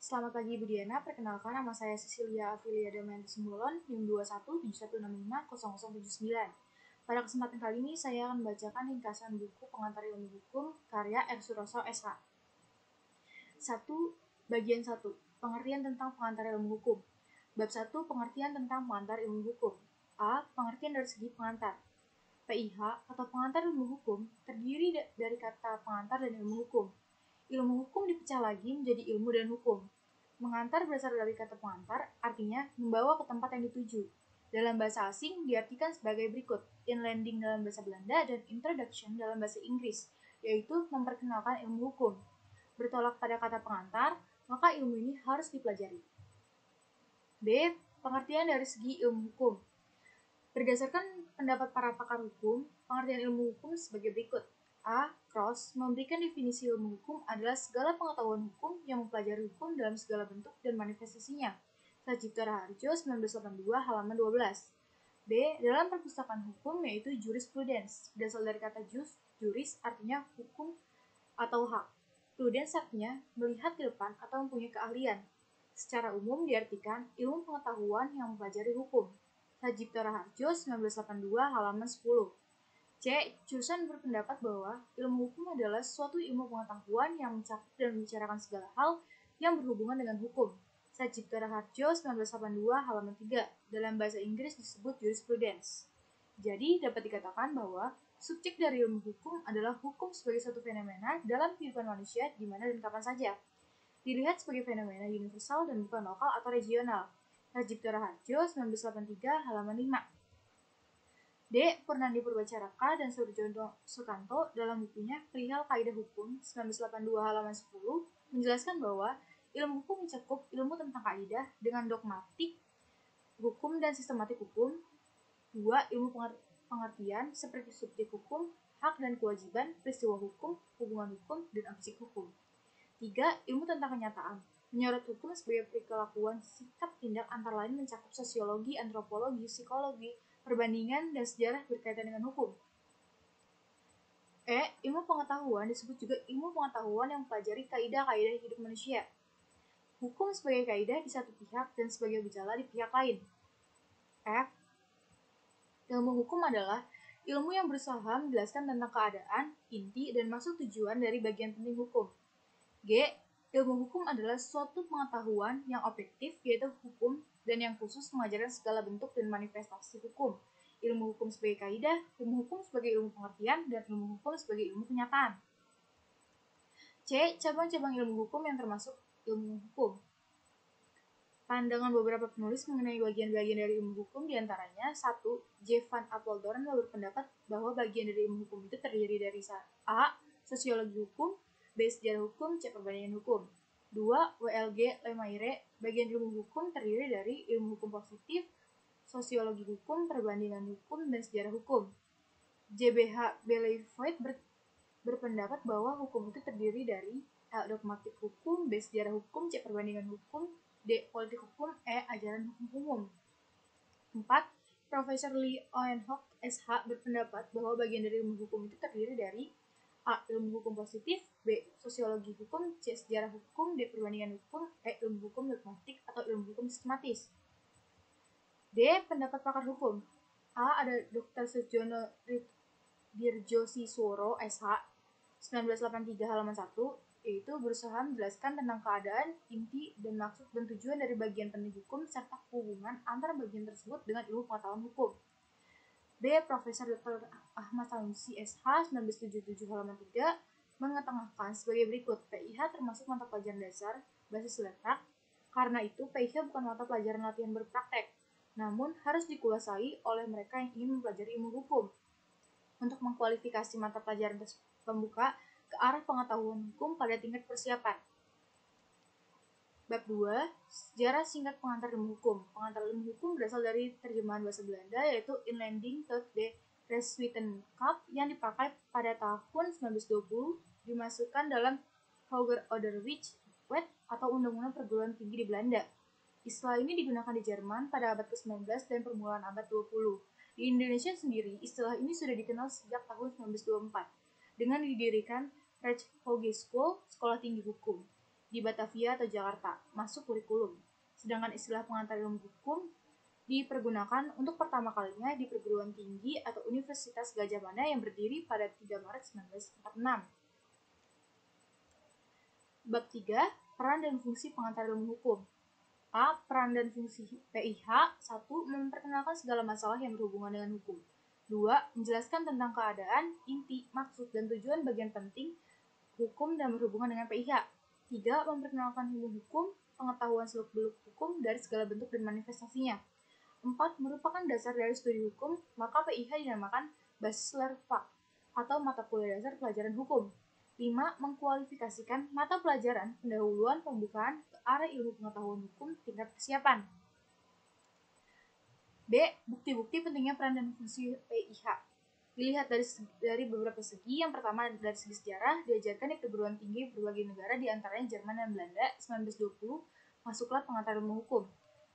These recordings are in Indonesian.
Selamat pagi Bu Diana, perkenalkan nama saya Cecilia Aprilia Damayanti Simbolon, NIM 2171650079. Pada kesempatan kali ini saya akan membacakan ringkasan buku Pengantar Ilmu Hukum karya R. Suroso SH. 1. Bagian 1. Pengertian tentang pengantar ilmu hukum. Bab 1. Pengertian tentang pengantar ilmu hukum. A. Pengertian dari segi pengantar. PIH atau pengantar ilmu hukum terdiri dari kata pengantar dan ilmu hukum. Ilmu hukum dipecah lagi menjadi ilmu dan hukum. Mengantar berasal dari kata pengantar, artinya membawa ke tempat yang dituju. Dalam bahasa asing diartikan sebagai berikut: inlanding dalam bahasa Belanda dan introduction dalam bahasa Inggris, yaitu memperkenalkan ilmu hukum. Bertolak pada kata pengantar, maka ilmu ini harus dipelajari. B. Pengertian dari segi ilmu hukum. Berdasarkan pendapat para pakar hukum, pengertian ilmu hukum sebagai berikut. A. Cross memberikan definisi ilmu hukum adalah segala pengetahuan hukum yang mempelajari hukum dalam segala bentuk dan manifestasinya. Sajipto Raharjo 1982 halaman 12. B. Dalam perpustakaan hukum yaitu jurisprudence. Berasal dari kata juris artinya hukum atau hak. Prudence artinya melihat ke depan atau mempunyai keahlian. Secara umum diartikan ilmu pengetahuan yang mempelajari hukum. Sajipto Raharjo 1982 halaman 10. C. Jurusan berpendapat bahwa ilmu hukum adalah suatu ilmu pengetahuan yang mencakup dan membicarakan segala hal yang berhubungan dengan hukum. Sajipto Raharjo 1982 halaman 3. Dalam bahasa Inggris disebut jurisprudence. Jadi dapat dikatakan bahwa subjek dari ilmu hukum adalah hukum sebagai suatu fenomena dalam kehidupan manusia di mana dan kapan saja. Dilihat sebagai fenomena universal dan bukan lokal atau regional. Sajipto Raharjo 1983 halaman 5. D. Purnandi Purwacaraka dan Surjono Sukanto dalam bukunya Perihal Kaidah Hukum 1982 halaman 10 menjelaskan bahwa ilmu hukum mencakup ilmu tentang kaidah dengan dogmatik hukum dan sistematik hukum. 2. Ilmu pengertian seperti subjek hukum, hak dan kewajiban, peristiwa hukum, hubungan hukum, dan objek hukum. 3. Ilmu tentang kenyataan. Menyorot hukum sebagai perkelakuan sikap tindak antara lain mencakup sosiologi, antropologi, psikologi, perbandingan, dan sejarah berkaitan dengan hukum. E. Ilmu pengetahuan disebut juga ilmu pengetahuan yang mempelajari kaidah-kaidah hidup manusia. Hukum sebagai kaidah di satu pihak dan sebagai gejala di pihak lain. F. Ilmu hukum adalah ilmu yang berusaha menjelaskan tentang keadaan, inti, dan maksud tujuan dari bagian penting hukum. G. Ilmu hukum adalah suatu pengetahuan yang objektif, yaitu hukum, dan yang khusus mengajarkan segala bentuk dan manifestasi hukum. Ilmu hukum sebagai kaidah, ilmu hukum sebagai ilmu pengertian, dan ilmu hukum sebagai ilmu kenyataan. C. Cabang-cabang ilmu hukum yang termasuk ilmu hukum. Pandangan beberapa penulis mengenai bagian-bagian dari ilmu hukum diantaranya 1. J. Van Apeldoorn berpendapat bahwa bagian dari ilmu hukum itu terdiri dari A. Sosiologi hukum, B. Sejarah hukum, C. Perbandingan hukum. 2. W.L.G. Lemaire, bagian ilmu hukum terdiri dari ilmu hukum positif, sosiologi hukum, perbandingan hukum, dan sejarah hukum. J.B.H. Bellevoet berpendapat bahwa hukum itu terdiri dari A. Dogmatik hukum, B. Sejarah hukum, C. Perbandingan hukum, D. Politik hukum, E. Ajaran hukum umum. 4. Profesor Lee Owenhock SH berpendapat bahwa bagian dari ilmu hukum itu terdiri dari A. Ilmu hukum positif, B. Sosiologi hukum, C. Sejarah hukum, D. Perbandingan hukum, E. Ilmu hukum dogmatik atau ilmu hukum sistematis. D. Pendapat pakar hukum. A. Ada Dr. Surjono Dirjosisworo SH 1983 halaman 1, yaitu berusaha menjelaskan tentang keadaan, inti, dan maksud dan tujuan dari bagian penting hukum serta hubungan antara bagian tersebut dengan ilmu pengetahuan hukum. B. Profesor Dr. Ahmad Sanusi SH 1977 halaman 3 mengetengahkan sebagai berikut. PIH termasuk mata pelajaran dasar basis letak, karena itu PIH bukan mata pelajaran latihan berpraktek, namun harus dikuasai oleh mereka yang ingin mempelajari ilmu hukum. Untuk mengkualifikasi mata pelajaran pembuka ke arah pengetahuan hukum pada tingkat persiapan. Bab 2. Sejarah singkat pengantar ilmu hukum. Pengantar ilmu hukum berasal dari terjemahan bahasa Belanda yaitu Inleiding tot de Rechtswetenschap yang dipakai pada tahun 1920 dimasukkan dalam Hoger Onderwijs Wet atau Undang-Undang Perguruan Tinggi di Belanda. Istilah ini digunakan di Jerman pada abad ke-19 dan permulaan abad 20. Di Indonesia sendiri, istilah ini sudah dikenal sejak tahun 1924 dengan didirikan Rechtshogeschool, Sekolah Tinggi Hukum. di Batavia atau Jakarta masuk kurikulum. Sedangkan istilah pengantar ilmu hukum dipergunakan untuk pertama kalinya di perguruan tinggi atau Universitas Gadjah Mada yang berdiri pada 3 Maret 1946. Bab 3, peran dan fungsi pengantar ilmu hukum. A. Peran dan fungsi PIH. 1. Memperkenalkan segala masalah yang berhubungan dengan hukum. 2. Menjelaskan tentang keadaan, inti, maksud, dan tujuan bagian penting hukum dan berhubungan dengan PIH. 3. Memperkenalkan ilmu hukum, pengetahuan seluk-beluk hukum dari segala bentuk dan manifestasinya. 4. Merupakan dasar dari studi hukum, maka PIH dinamakan Bachelor Fact atau mata kuliah dasar pelajaran hukum. 5. Mengkualifikasikan mata pelajaran pendahuluan pembukaan ke arah ilmu pengetahuan hukum tingkat kesiapan. B. Bukti-bukti pentingnya peran dan fungsi PIH. Dilihat dari beberapa segi. Yang pertama dari segi sejarah, diajarkan di perguruan tinggi berbagai negara, diantaranya Jerman dan Belanda. 1920 masuklah pengantar ilmu hukum.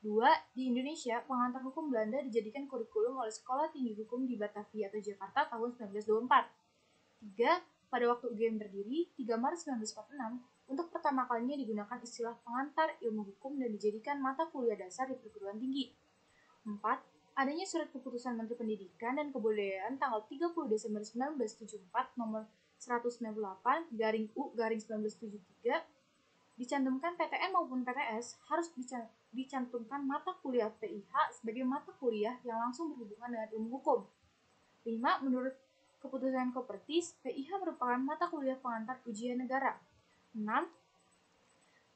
2. Di Indonesia, pengantar hukum Belanda dijadikan kurikulum oleh Sekolah Tinggi Hukum di Batavia atau Jakarta tahun 1924. 3. Pada waktu UGM berdiri, 3 Maret 1946, untuk pertama kalinya digunakan istilah pengantar ilmu hukum dan dijadikan mata kuliah dasar di perguruan tinggi. 4. Adanya surat keputusan Menteri Pendidikan dan Kebudayaan tanggal 30 Desember 1974 nomor 198 garing U garing 1973 dicantumkan PTN maupun PTS harus dicantumkan mata kuliah PIH sebagai mata kuliah yang langsung berhubungan dengan ilmu hukum. 5. Menurut keputusan Kopertis, PIH merupakan mata kuliah pengantar ujian negara. 6.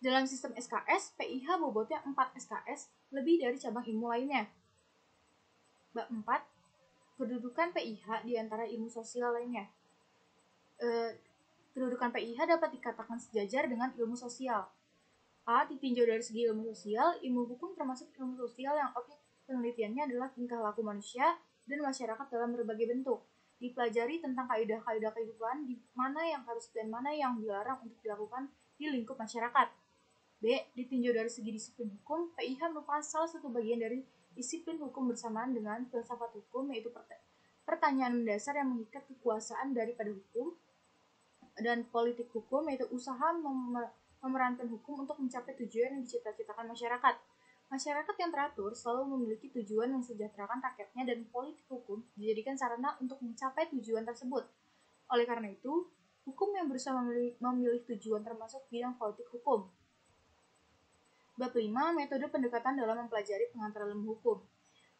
Dalam sistem SKS, PIH bobotnya 4 SKS, lebih dari cabang ilmu lainnya. Bab 4. Kedudukan PIH di antara ilmu sosial lainnya. Kedudukan PIH dapat dikatakan sejajar dengan ilmu sosial. A. Ditinjau dari segi ilmu sosial, ilmu hukum termasuk ilmu sosial yang objek penelitiannya adalah tingkah laku manusia dan masyarakat dalam berbagai bentuk. Dipelajari tentang kaidah-kaidah kehidupan di mana yang harus dan mana yang dilarang untuk dilakukan di lingkup masyarakat. B. Ditinjau dari segi disiplin hukum, PIH merupakan salah satu bagian dari disiplin hukum bersamaan dengan filsafat hukum, yaitu pertanyaan mendasar yang mengikat kekuasaan daripada hukum, dan politik hukum, yaitu usaha memerankan hukum untuk mencapai tujuan yang dicita-citakan masyarakat. Masyarakat yang teratur selalu memiliki tujuan mensejahterakan rakyatnya dan politik hukum dijadikan sarana untuk mencapai tujuan tersebut. Oleh karena itu, hukum yang berusaha memilih tujuan termasuk bidang politik hukum. Bab 5. Metode pendekatan dalam mempelajari pengantar ilmu hukum.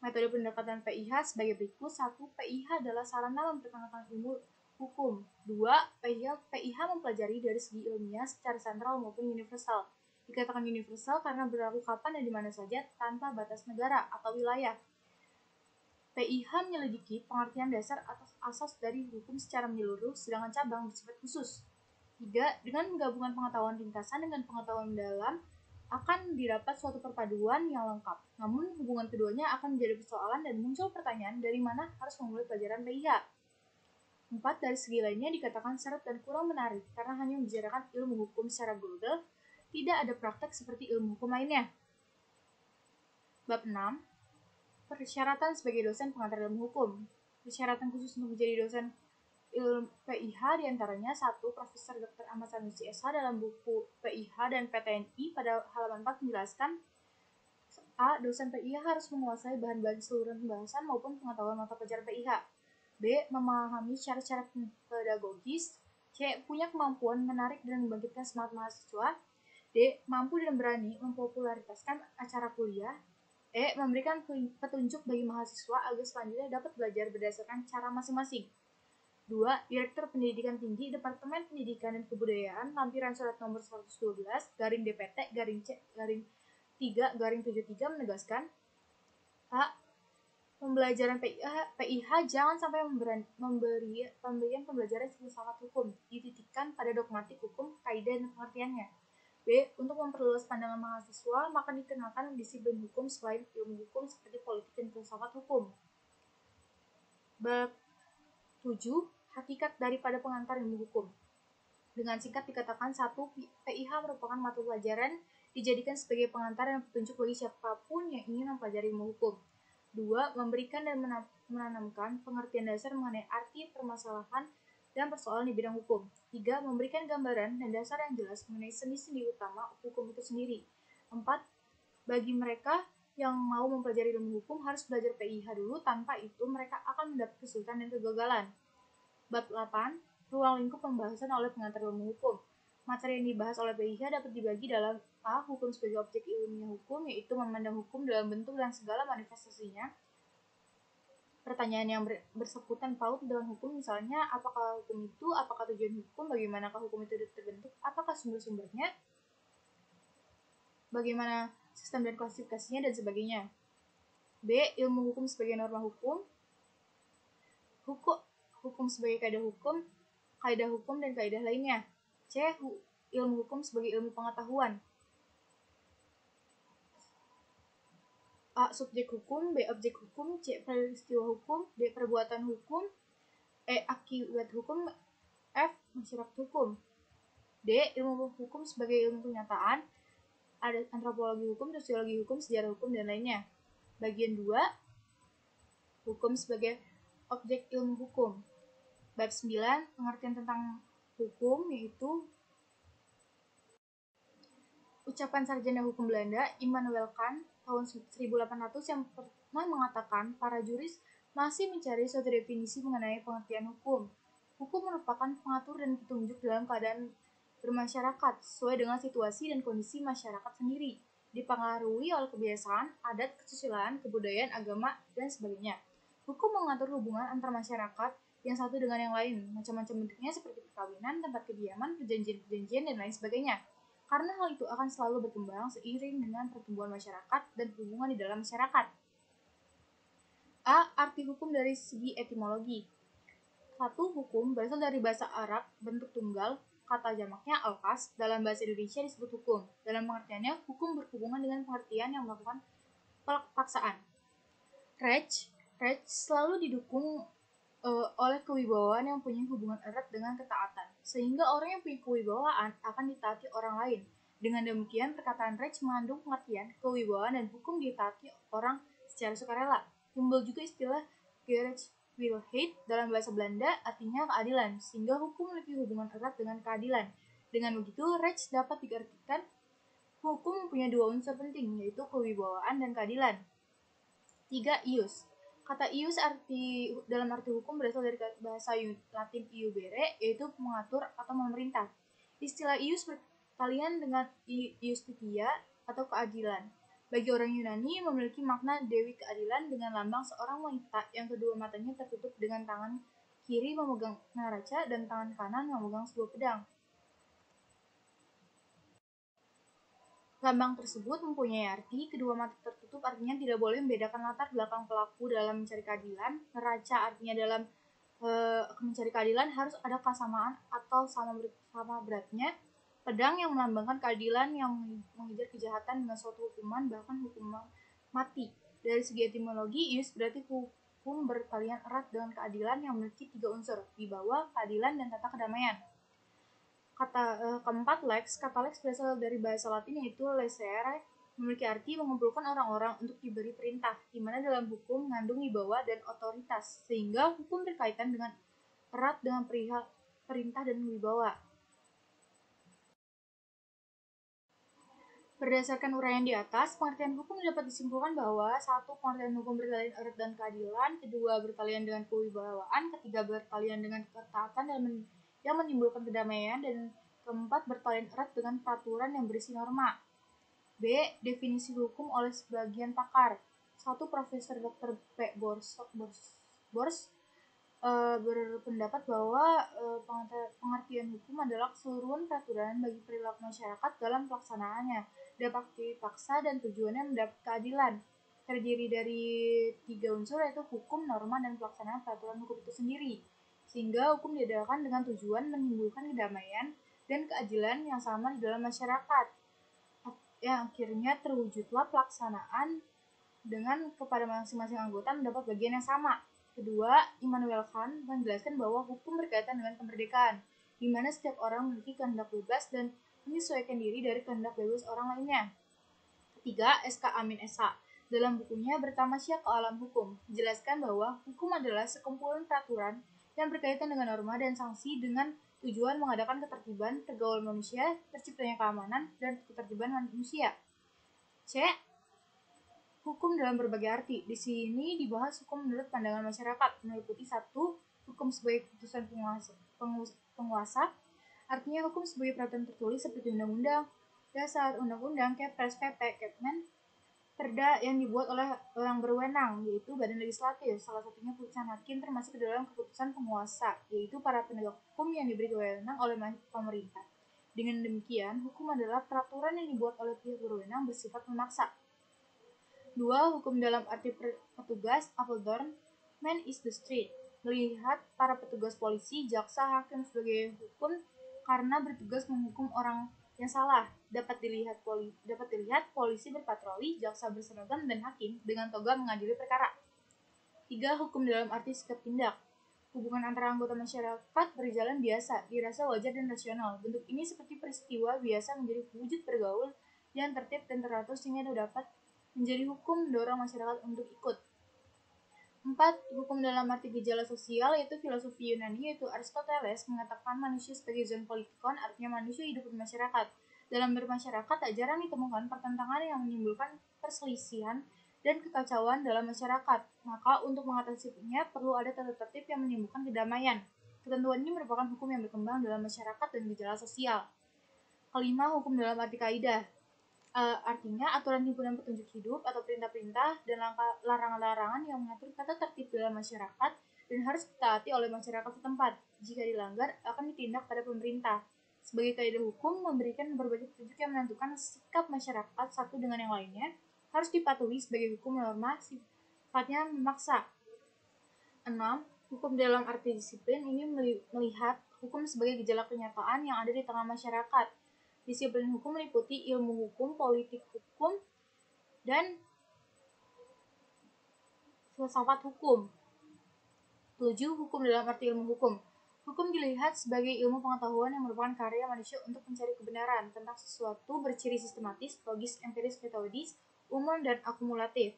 Metode pendekatan PIH sebagai berikut. 1. PIH adalah sarana memperkenalkan ilmu hukum. 2. PIH mempelajari dari segi ilmiah secara sentral maupun universal. Dikatakan universal karena berlaku kapan dan di mana saja tanpa batas negara atau wilayah. PIH menyelidiki pengertian dasar atas asas dari hukum secara menyeluruh, sedangkan cabang bersifat khusus. 3. Dengan menggabungkan pengetahuan ringkasan dengan pengetahuan mendalam, akan didapat suatu perpaduan yang lengkap. Namun, hubungan keduanya akan menjadi persoalan dan muncul pertanyaan dari mana harus memulai pelajaran PIH. 4. Dari segi lainnya dikatakan seret dan kurang menarik karena hanya membicarakan ilmu hukum secara global, tidak ada praktek seperti ilmu hukum lainnya. Bab 6. Persyaratan sebagai dosen pengantar ilmu hukum. Persyaratan khusus untuk menjadi dosen ilmu PIH diantaranya 1. Profesor Dr. Ahmad Sanusi SH dalam buku PIH dan PTNI pada halaman 4 menjelaskan A. Dosen PIH harus menguasai bahan-bahan keseluruhan pembahasan maupun pengetahuan mata pelajaran PIH. B. Memahami cara-cara pedagogis. C. Punya kemampuan menarik dan membangkitkan semangat mahasiswa. D. Mampu dan berani mempopularitaskan acara kuliah. E. Memberikan petunjuk bagi mahasiswa agar selanjutnya dapat belajar berdasarkan cara masing-masing. 2. Direktur Pendidikan Tinggi Departemen Pendidikan dan Kebudayaan lampiran surat nomor 112 garing DPT garing C garing 3 garing 73 menegaskan A. Pembelajaran PIH jangan sampai pemberian pembelajaran filsafat hukum dititikkan pada dogmatik hukum, kaidah dan pengertiannya. B. Untuk memperluas pandangan mahasiswa, maka dikenalkan disiplin hukum selain ilmu hukum seperti politik dan filsafat hukum. Bab 7. Hakikat daripada pengantar ilmu hukum. Dengan singkat dikatakan 1. PIH merupakan mata pelajaran dijadikan sebagai pengantar dan petunjuk bagi siapapun yang ingin mempelajari ilmu hukum. 2. Memberikan dan menanamkan pengertian dasar mengenai arti permasalahan dan persoalan di bidang hukum. 3. Memberikan gambaran dan dasar yang jelas mengenai sendi-sendi utama hukum itu sendiri. 4. Bagi mereka yang mau mempelajari ilmu hukum harus belajar PIH dulu, tanpa itu mereka akan mendapat kesulitan dan kegagalan. Bab 8. Ruang lingkup pembahasan oleh pengantar ilmu hukum. Materi yang dibahas oleh PIH dapat dibagi dalam A. Hukum sebagai objek ilmiah hukum, yaitu memandang hukum dalam bentuk dan segala manifestasinya. Pertanyaan yang bersangkutan paut dengan hukum, misalnya apakah hukum itu, apakah tujuan hukum, bagaimanakah hukum itu terbentuk, apakah sumber-sumbernya, bagaimana sistem dan klasifikasinya, dan sebagainya. B. Ilmu hukum sebagai norma hukum. Hukum sebagai kaidah hukum dan kaidah lainnya. C. Ilmu hukum sebagai ilmu pengetahuan. A. Subjek hukum. B. Objek hukum. C. Peristiwa hukum. D. Perbuatan hukum. E. Akibat hukum. F. Masyarakat hukum. D. Ilmu hukum sebagai ilmu kenyataan. Ada antropologi hukum, sosiologi hukum, sejarah hukum, dan lainnya. Bagian 2. Hukum sebagai objek ilmu hukum. Bab 9. Pengertian tentang hukum, yaitu ucapan sarjana hukum Belanda Immanuel Kant tahun 1800 yang pernah mengatakan para juris masih mencari suatu definisi mengenai pengertian hukum. Hukum merupakan pengatur dan petunjuk dalam keadaan bermasyarakat sesuai dengan situasi dan kondisi masyarakat sendiri, dipengaruhi oleh kebiasaan, adat, kesusilaan, kebudayaan, agama, dan sebagainya. Hukum mengatur hubungan antar masyarakat yang satu dengan yang lain, macam-macam bentuknya seperti perkawinan, tempat kediaman, perjanjian-perjanjian, dan lain sebagainya. Karena hal itu akan selalu berkembang seiring dengan pertumbuhan masyarakat dan hubungan di dalam masyarakat. A. Arti hukum dari segi etimologi. 1. Hukum berasal dari bahasa Arab, bentuk tunggal, kata jamaknya al-qas, dalam bahasa Indonesia disebut hukum. Dalam pengertiannya, hukum berhubungan dengan pengertian yang melakukan paksaan. Rej selalu didukung oleh kewibawaan yang punya hubungan erat dengan ketaatan, sehingga orang yang punya kewibawaan akan ditaati orang lain. Dengan demikian, perkataan Rej mengandung pengertian kewibawaan dan hukum ditaati orang secara sukarela. Timbul juga istilah Gerechtswilligheid dalam bahasa Belanda, artinya keadilan, sehingga hukum memiliki hubungan erat dengan keadilan. Dengan begitu, Rej dapat diartikan hukum mempunyai dua unsur penting, yaitu kewibawaan dan keadilan. 3. Ius. Kata ius dalam arti hukum berasal dari bahasa Latin iubere, yaitu mengatur atau memerintah. Istilah ius berkalian dengan iustitia atau keadilan. Bagi orang Yunani memiliki makna dewi keadilan dengan lambang seorang wanita yang kedua matanya tertutup dengan tangan kiri memegang naraca dan tangan kanan memegang sebuah pedang. Lambang tersebut mempunyai arti kedua mata tertutup, artinya tidak boleh membedakan latar belakang pelaku dalam mencari keadilan. Neraca artinya dalam mencari keadilan harus ada kesamaan atau sama beratnya. Pedang yang melambangkan keadilan yang mengejar kejahatan dengan suatu hukuman, bahkan hukuman mati. Dari segi etimologi, ius berarti hukum berkalian erat dengan keadilan yang memiliki 3 unsur, wibawa, keadilan, dan tata kedamaian. Keempat, lex. Kata lex berasal dari bahasa Latin yaitu lecere, memiliki arti mengumpulkan orang-orang untuk diberi perintah, di mana dalam hukum mengandung wibawa dan otoritas, sehingga hukum berkaitan dengan erat dengan perihal perintah dan wibawa. Berdasarkan uraian di atas, pengertian hukum dapat disimpulkan bahwa 1. Pengertian hukum berkalian erat dan keadilan, 2. Berkalian dengan kewibawaan, 3. Berkalian dengan ketaatan yang menimbulkan kedamaian, dan 4. Berkalian erat dengan peraturan yang berisi norma. B. Definisi hukum oleh sebagian pakar. 1. Profesor Dr. P. Bors berpendapat bahwa pengertian hukum adalah keseluruhan peraturan bagi perilaku masyarakat dalam pelaksanaannya, dapat dipaksa dan tujuannya mendapat keadilan. Terdiri dari 3 unsur, yaitu hukum, norma, dan pelaksanaan peraturan hukum itu sendiri. Sehingga hukum diadakan dengan tujuan menimbulkan kedamaian dan keadilan yang sama di dalam masyarakat. Yang akhirnya terwujudlah pelaksanaan dengan kepada masing-masing anggota mendapat bagian yang sama. Kedua, Immanuel Kant menjelaskan bahwa hukum berkaitan dengan kemerdekaan, di mana setiap orang memiliki kehendak bebas dan menyesuaikan diri dari kehendak bebas orang lainnya. Ketiga, S.K. Amin S.H. dalam bukunya Bertamasya ke Alam Hukum, menjelaskan bahwa hukum adalah sekumpulan peraturan yang berkaitan dengan norma dan sanksi dengan tujuan mengadakan ketertiban, pergaulan manusia, terciptanya keamanan, dan ketertiban manusia. C. Hukum dalam berbagai arti. Di sini dibahas hukum menurut pandangan masyarakat, meliputi 1. Hukum sebagai keputusan penguasa, artinya hukum sebagai peraturan tertulis seperti undang-undang, dasar, undang-undang, Kepres, PP, Kepmen, perda yang dibuat oleh yang berwenang, yaitu badan legislatif. Salah satunya putusan hakim termasuk ke dalam keputusan penguasa, yaitu para penegak hukum yang diberi wewenang oleh pemerintah. Dengan demikian, hukum adalah peraturan yang dibuat oleh pihak berwenang bersifat memaksa. 2. Hukum dalam arti petugas, Appledorn, man is the street. Melihat para petugas polisi, jaksa, hakim sebagai hukum karena bertugas menghukum orang yang salah. Dapat dilihat polisi berpatroli, jaksa berseragam, dan hakim dengan toga mengadili perkara. 3. Hukum dalam arti sikap tindak. Hubungan antara anggota masyarakat berjalan biasa, dirasa wajar dan rasional. Bentuk ini seperti peristiwa biasa menjadi wujud bergaul yang tertib dan teratur sehingga dapat menjadi hukum mendorong masyarakat untuk ikut. 4. Hukum dalam arti gejala sosial, yaitu filosofi Yunani, yaitu Aristoteles mengatakan manusia sebagai zoon politikon, artinya manusia hidup bermasyarakat. Dalam bermasyarakat tak jarang ditemukan pertentangan yang menimbulkan perselisihan dan kekacauan dalam masyarakat. Maka untuk mengatasinya perlu ada tata tertib yang menimbulkan kedamaian. Ketentuan ini merupakan hukum yang berkembang dalam masyarakat dan gejala sosial. 5. Hukum dalam arti kaidah. Artinya aturan himpunan petunjuk hidup atau perintah-perintah dan larangan-larangan yang mengatur tata tertib dalam masyarakat dan harus ditaati oleh masyarakat setempat. Jika dilanggar, akan ditindak pada pemerintah. Sebagai kaidah hukum, memberikan berbagai petunjuk yang menentukan sikap masyarakat satu dengan yang lainnya, harus dipatuhi sebagai hukum norma sifatnya memaksa. 6. Hukum dalam arti disiplin ini melihat hukum sebagai gejala kenyataan yang ada di tengah masyarakat. Disiplin hukum meliputi ilmu hukum, politik hukum, dan filsafat hukum. 7. Hukum dalam arti ilmu hukum. Hukum dilihat sebagai ilmu pengetahuan yang merupakan karya manusia untuk mencari kebenaran tentang sesuatu berciri sistematis, logis, empiris, metodis, umum, dan akumulatif.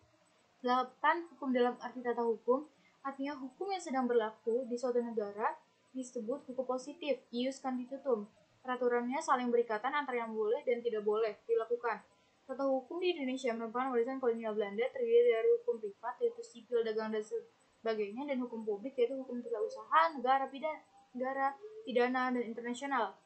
8. Hukum dalam arti tata hukum, artinya hukum yang sedang berlaku di suatu negara disebut hukum positif, ius constitutum. Peraturannya saling berikatan antara yang boleh dan tidak boleh dilakukan. Tata hukum di Indonesia merupakan warisan kolonial Belanda, terdiri dari hukum privat, yaitu sipil, dagang, dan sebagainya, dan hukum publik, yaitu hukum tata usaha, negara, pidana, dan internasional.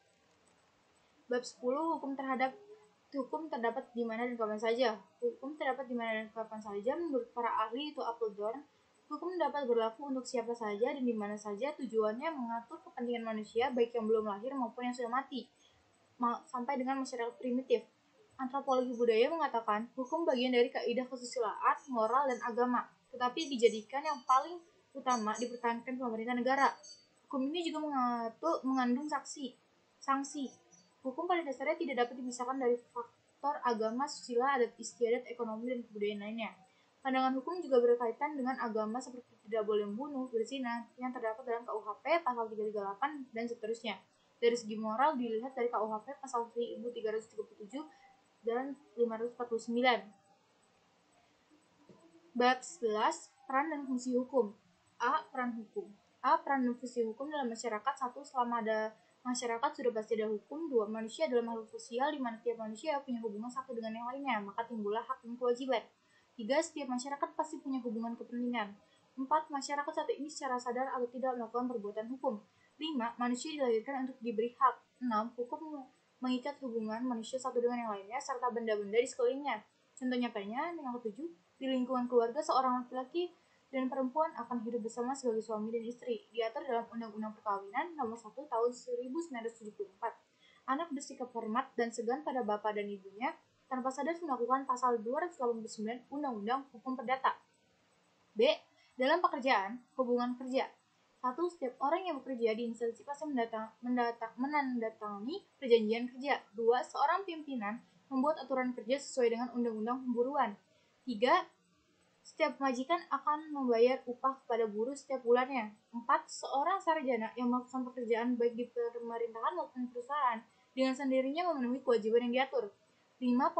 Bab 10. Hukum terdapat di mana dan kapan saja. Hukum terdapat di mana dan kapan saja menurut para ahli itu Appledorn. Hukum dapat berlaku untuk siapa saja dan di mana saja, tujuannya mengatur kepentingan manusia baik yang belum lahir maupun yang sudah mati, sampai dengan masyarakat primitif. Antropologi budaya mengatakan hukum bagian dari kaidah kesusilaan, moral, dan agama, tetapi dijadikan yang paling utama dipertahankan pemerintah negara. Hukum ini juga mengandung sanksi. Hukum pada dasarnya tidak dapat dipisahkan dari faktor agama, susila, adat istiadat, ekonomi, dan kebudayaan lainnya. Pandangan hukum juga berkaitan dengan agama seperti tidak boleh membunuh, berzina, yang terdapat dalam KUHP pasal 338 dan seterusnya. Dari segi moral dilihat dari KUHP pasal 1337 dan 549. Bab 11. Peran dan fungsi hukum. A. Peran hukum. A. Peran dan fungsi hukum dalam masyarakat. 1. Selama ada masyarakat sudah pasti ada hukum. 2. Manusia adalah makhluk sosial di mana tiap manusia punya hubungan satu dengan yang lainnya, maka timbullah hak dan kewajiban. 3. Setiap masyarakat pasti punya hubungan kepentingan. 4. Masyarakat saat ini secara sadar atau tidak melakukan perbuatan hukum. 5. Manusia dilahirkan untuk diberi hak. 6. Hukum mengikat hubungan manusia satu dengan yang lainnya serta benda-benda di sekelilingnya. Contoh nyatanya, yang ke-7, di lingkungan keluarga seorang laki-laki dan perempuan akan hidup bersama sebagai suami dan istri, diatur dalam Undang-Undang Perkawinan Nomor 1 Tahun 1974. Anak bersikap hormat dan segan pada bapak dan ibunya tanpa sadar melakukan pasal 289 Undang-Undang Hukum Perdata. B. Dalam pekerjaan, hubungan kerja. 1. Setiap orang yang bekerja di instansi pasti menandatangani perjanjian kerja. 2. Seorang pimpinan membuat aturan kerja sesuai dengan undang-undang pemburuan. 3. Setiap majikan akan membayar upah kepada buruh setiap bulannya. 4. Seorang sarjana yang melakukan pekerjaan baik di pemerintahan maupun perusahaan dengan sendirinya memenuhi kewajiban yang diatur. 5.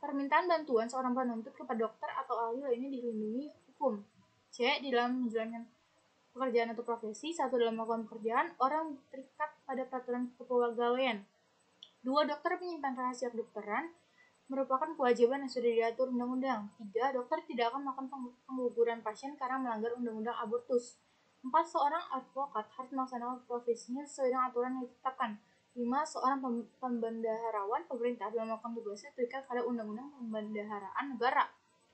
Permintaan bantuan seorang penuntut kepada dokter atau ahli lainnya dilindungi hukum. C. Di dalam menjalankan pekerjaan atau profesi. 1. Dalam melakukan pekerjaan, orang terikat pada peraturan kepegawaian. 2. Dokter menyimpan rahasia kedokteran merupakan kewajiban yang sudah diatur undang-undang. 3. Dokter tidak akan melakukan pengguguran pasien karena melanggar undang-undang abortus. 4. Seorang advokat harus melaksanakan profesinya sesuai dengan aturan yang ditetapkan. 5. Seorang pembendaharawan pemerintah dalam melakukan tugasnya terikat pada undang-undang pembendaharaan negara.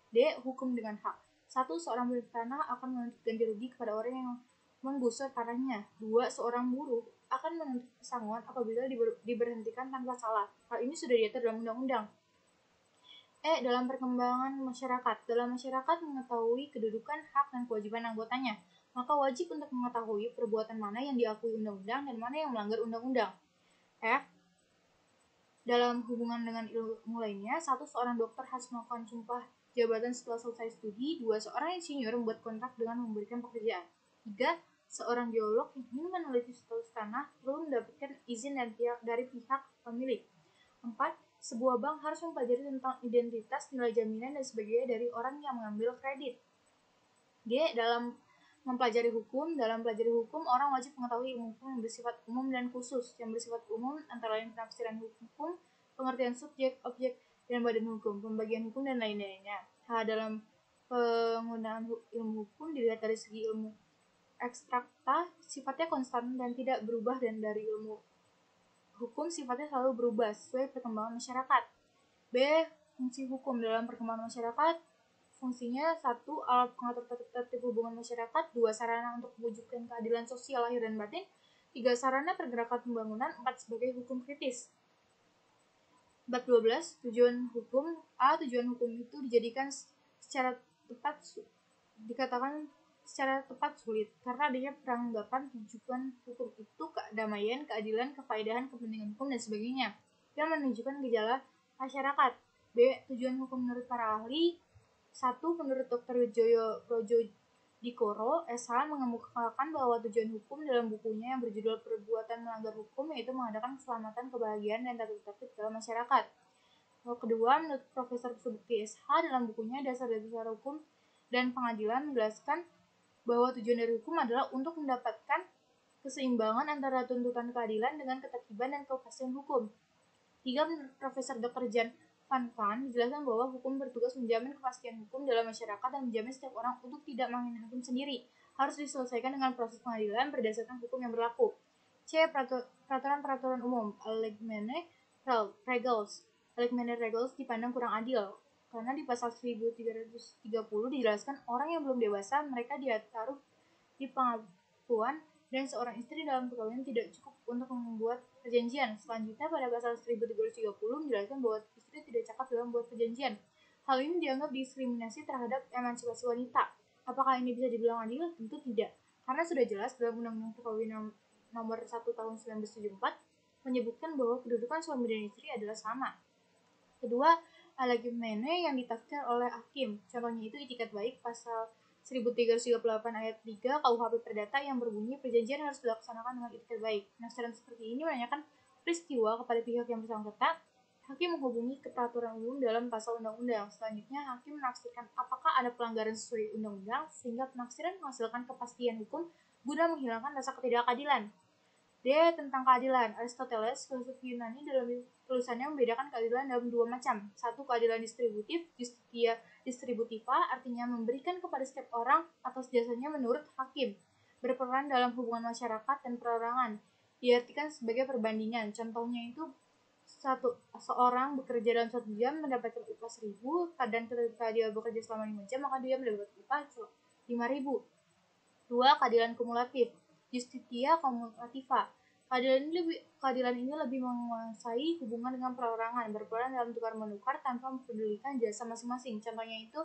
D. Hukum dengan hak. 1. Seorang pemilik tanah akan menuntut ganti rugi kepada orang yang menggusur tanahnya. 2. Seorang buruh akan menuntut pesangon apabila diberhentikan tanpa salah. Hal ini sudah diatur dalam undang-undang. Dalam perkembangan masyarakat. Dalam masyarakat mengetahui kedudukan, hak, dan kewajiban anggotanya, maka wajib untuk mengetahui perbuatan mana yang diakui undang-undang dan mana yang melanggar undang-undang. F. Dalam hubungan dengan ilmu lainnya, 1. Seorang dokter harus melakukan sumpah jabatan setelah selesai studi. 2. Seorang insinyur membuat kontrak dengan memberikan pekerjaan. 3. Seorang geolog yang ingin meneliti status tanah perlu mendapatkan izin dari pihak pemilik. 4. Sebuah bank harus mempelajari tentang identitas, nilai jaminan, dan sebagainya dari orang yang mengambil kredit. G. Dalam mempelajari hukum. Dalam mempelajari hukum, orang wajib mengetahui ilmu hukum yang bersifat umum dan khusus. Yang bersifat umum antara lain penafsiran hukum, pengertian subjek, objek, dan badan hukum, pembagian hukum, dan lain-lainnya. Dalam penggunaan ilmu hukum dilihat dari segi ilmu ekstrakta, sifatnya konstan dan tidak berubah, dan dari ilmu hukum sifatnya selalu berubah sesuai perkembangan masyarakat. B. Fungsi hukum dalam perkembangan masyarakat. Fungsinya 1. Alat pengatur tertib hubungan masyarakat. 2. Sarana untuk mewujudkan keadilan sosial lahir dan batin. 3. Sarana pergerakan pembangunan. 4. Sebagai hukum kritis. Bab 12. Tujuan hukum. A. Tujuan hukum itu dikatakan secara tepat sulit karena adanya peranggapan tujuan hukum itu kedamaian, keadilan, kefaedahan, kepentingan hukum, dan sebagainya yang menunjukkan gejala masyarakat. B. Tujuan hukum menurut para ahli. 1. Menurut Dr. Wijoyo Projodikoro, SH, mengemukakan bahwa tujuan hukum dalam bukunya yang berjudul Perbuatan Melanggar Hukum yaitu mengadakan keselamatan, kebahagiaan, dan tertib dalam masyarakat. Kedua, menurut Profesor Subukti SH dalam bukunya Dasar-Dasar Hukum dan Pengadilan menjelaskan bahwa tujuan dari hukum adalah untuk mendapatkan keseimbangan antara tuntutan keadilan dengan ketertiban dan kepastian hukum. 3. Menurut Profesor Dr. Jan Van Van dijelaskan bahwa hukum bertugas menjamin kepastian hukum dalam masyarakat dan menjamin setiap orang untuk tidak menghina hakim sendiri. Harus diselesaikan dengan proses pengadilan berdasarkan hukum yang berlaku. C. Peraturan-peraturan umum Allgemeine Regels. Allgemeine Regels dipandang kurang adil karena di pasal 1330 dijelaskan orang yang belum dewasa mereka ditaruh di pengakuan dan seorang istri dalam perkawinan tidak cukup untuk membuat perjanjian. Selanjutnya pada pasal 1330 menjelaskan bahwa istri tidak cakap dalam membuat perjanjian. Hal ini dianggap diskriminasi terhadap emansipasi wanita. Apakah ini bisa dibilang adil? Tentu tidak. Karena sudah jelas dalam Undang-Undang Perkawinan Nomor 1 Tahun 1974 menyebutkan bahwa kedudukan suami dan istri adalah sama. Kedua, Allgemeine yang ditafsir oleh hakim. Contohnya itu itikat baik pasal 1338 ayat 3 KUHP Perdata yang berbunyi perjanjian harus dilaksanakan dengan itikat baik. Penafsiran seperti ini menanyakan peristiwa kepada pihak yang bersangkutan. Hakim menghubungi ke peraturan umum dalam pasal undang-undang. Selanjutnya, hakim menafsirkan apakah ada pelanggaran sesuai undang-undang sehingga penafsiran menghasilkan kepastian hukum guna menghilangkan rasa ketidakadilan. D. Tentang keadilan. Aristoteles, filsuf Yunani, dalam tulisannya membedakan keadilan dalam dua macam. 1. Keadilan distributif, justitia distributiva, artinya memberikan kepada setiap orang atas jasanya menurut hakim, berperan dalam hubungan masyarakat dan perorangan. Diartikan sebagai perbandingan. Contohnya itu seorang bekerja dalam 1 jam mendapatkan upah 1.000, dan ketika dia bekerja selama 5 jam maka dia mendapat upah 5.000. 2. Keadilan kumulatif, justitia kumulativa. Keadilan ini lebih menguasai hubungan dengan perorangan, berperan dalam tukar-menukar tanpa mempedulikan jasa masing-masing. Contohnya itu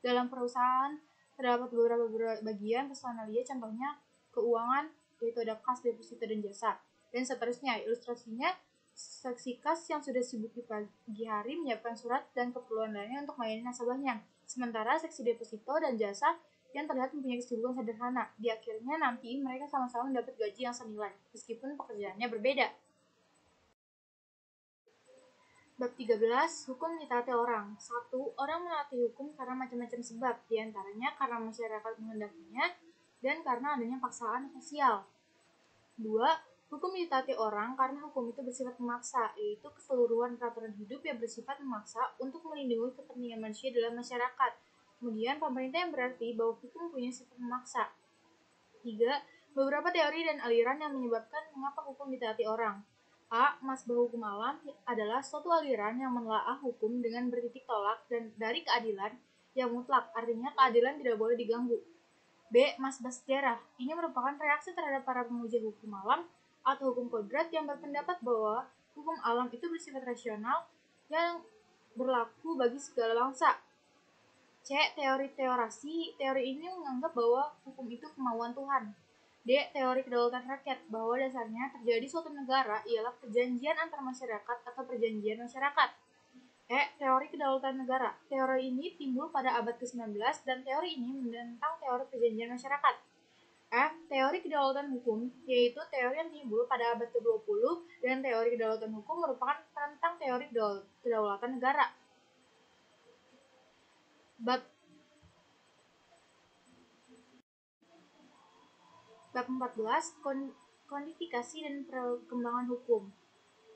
dalam perusahaan terdapat beberapa bagian personalia, contohnya keuangan, yaitu ada kas, deposito, dan jasa, dan seterusnya. Ilustrasinya, saksi kas yang sudah sibuk di pagi hari menyiapkan surat dan keperluan lainnya untuk melayani nasabahnya. Sementara seksi deposito dan jasa yang terlihat mempunyai kesibukan sederhana. Di akhirnya nanti mereka sama-sama mendapat gaji yang senilai, meskipun pekerjaannya berbeda. Bab 13. Hukum ditaati orang. 1. Orang menaati hukum karena macam-macam sebab, diantaranya karena masyarakat menghendakinya. dan karena adanya paksaan sosial. 2. Hukum ditaati orang karena hukum itu bersifat memaksa, yaitu keseluruhan peraturan hidup yang bersifat memaksa untuk melindungi kepentingan manusia dalam masyarakat. Kemudian, pemerintah yang berarti bahwa hukum punya sifat memaksa. 3. Beberapa teori dan aliran yang menyebabkan mengapa hukum ditaati orang. A. Masbah hukum alam adalah suatu aliran yang menelaah hukum dengan bertitik tolak dan dari keadilan yang mutlak, artinya keadilan tidak boleh diganggu. B. Masbah sejarah. Ini merupakan reaksi terhadap para pemuja hukum alam atau hukum kodrat yang berpendapat bahwa hukum alam itu bersifat rasional yang berlaku bagi segala bangsa. C. Teori teorasi. Teori ini menganggap bahwa hukum itu kemauan Tuhan. D. Teori kedaulatan rakyat, bahwa dasarnya terjadi suatu negara ialah perjanjian antar masyarakat atau perjanjian masyarakat. E. Teori kedaulatan negara. Teori ini timbul pada abad ke-19 dan teori ini menentang teori perjanjian masyarakat. F. Teori kedaulatan hukum, yaitu teori yang timbul pada abad ke-20 dan teori kedaulatan hukum merupakan penentang teori kedaulatan negara. Bab 14. Kodifikasi dan perkembangan hukum.